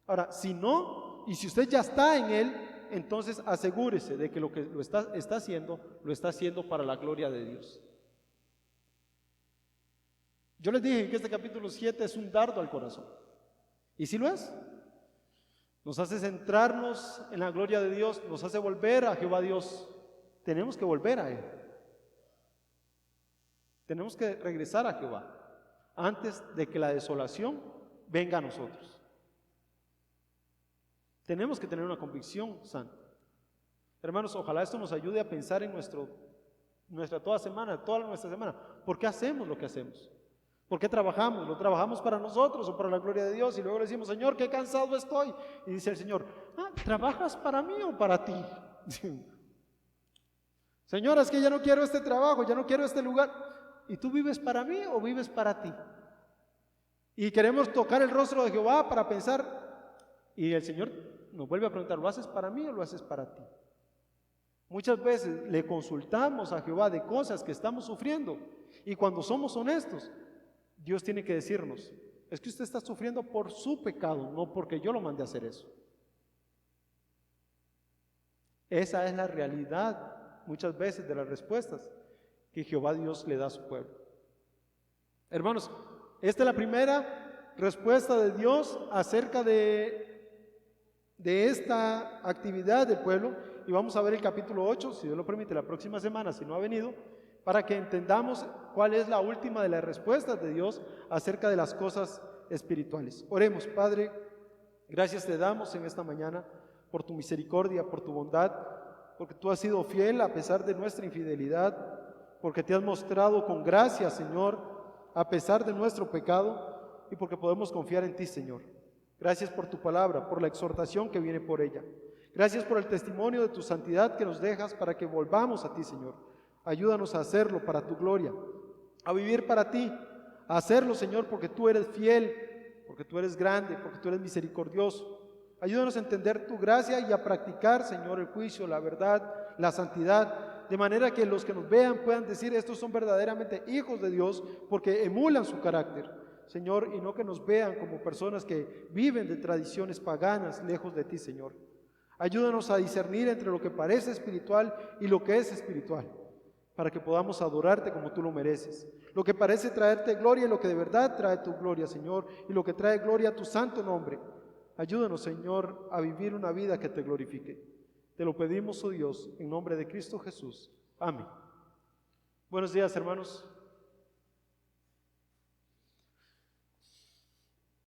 Ahora, si no, y si usted ya está en Él, entonces asegúrese de que lo que lo está haciendo para la gloria de Dios. Yo les dije que este capítulo 7 es un dardo al corazón. Y si lo es, nos hace centrarnos en la gloria de Dios, nos hace volver a Jehová Dios. Tenemos que volver a Él. Tenemos que regresar a Jehová antes de que la desolación venga a nosotros. Tenemos que tener una convicción santa. Hermanos, ojalá esto nos ayude a pensar en toda nuestra semana. ¿Por qué hacemos lo que hacemos? ¿Por qué trabajamos? ¿Lo trabajamos para nosotros o para la gloria de Dios? Y luego le decimos, Señor, qué cansado estoy. Y dice el Señor, ¿trabajas para mí o para ti? Señor, es que ya no quiero este trabajo, ya no quiero este lugar. ¿Y tú vives para mí o vives para ti? Y queremos tocar el rostro de Jehová para pensar. Y el Señor nos vuelve a preguntar, ¿lo haces para mí o lo haces para ti? Muchas veces le consultamos a Jehová de cosas que estamos sufriendo. Y cuando somos honestos, Dios tiene que decirnos, es que usted está sufriendo por su pecado, no porque yo lo mandé a hacer eso. Esa es la realidad muchas veces de las respuestas que Jehová Dios le da a su pueblo. Hermanos, esta es la primera respuesta de Dios acerca de de esta actividad del pueblo, y vamos a ver el capítulo 8, si Dios lo permite, la próxima semana, si no ha venido, para que entendamos cuál es la última de las respuestas de Dios acerca de las cosas espirituales. Oremos. Padre, gracias te damos en esta mañana por tu misericordia, por tu bondad, porque tú has sido fiel a pesar de nuestra infidelidad, porque te has mostrado con gracia, Señor, a pesar de nuestro pecado, y porque podemos confiar en ti, Señor. Gracias por tu palabra, por la exhortación que viene por ella. Gracias por el testimonio de tu santidad que nos dejas para que volvamos a ti, Señor. Ayúdanos a hacerlo para tu gloria, a vivir para ti, a hacerlo, Señor, porque tú eres fiel, porque tú eres grande, porque tú eres misericordioso. Ayúdanos a entender tu gracia y a practicar, Señor, el juicio, la verdad, la santidad, de manera que los que nos vean puedan decir, estos son verdaderamente hijos de Dios, porque emulan su carácter, Señor, y no que nos vean como personas que viven de tradiciones paganas lejos de ti, Señor. Ayúdanos a discernir entre lo que parece espiritual y lo que es espiritual, para que podamos adorarte como tú lo mereces. Lo que parece traerte gloria y lo que de verdad trae tu gloria, Señor, y lo que trae gloria a tu santo nombre. Ayúdanos, Señor, a vivir una vida que te glorifique. Te lo pedimos, oh Dios, en nombre de Cristo Jesús. Amén. Buenos días, hermanos.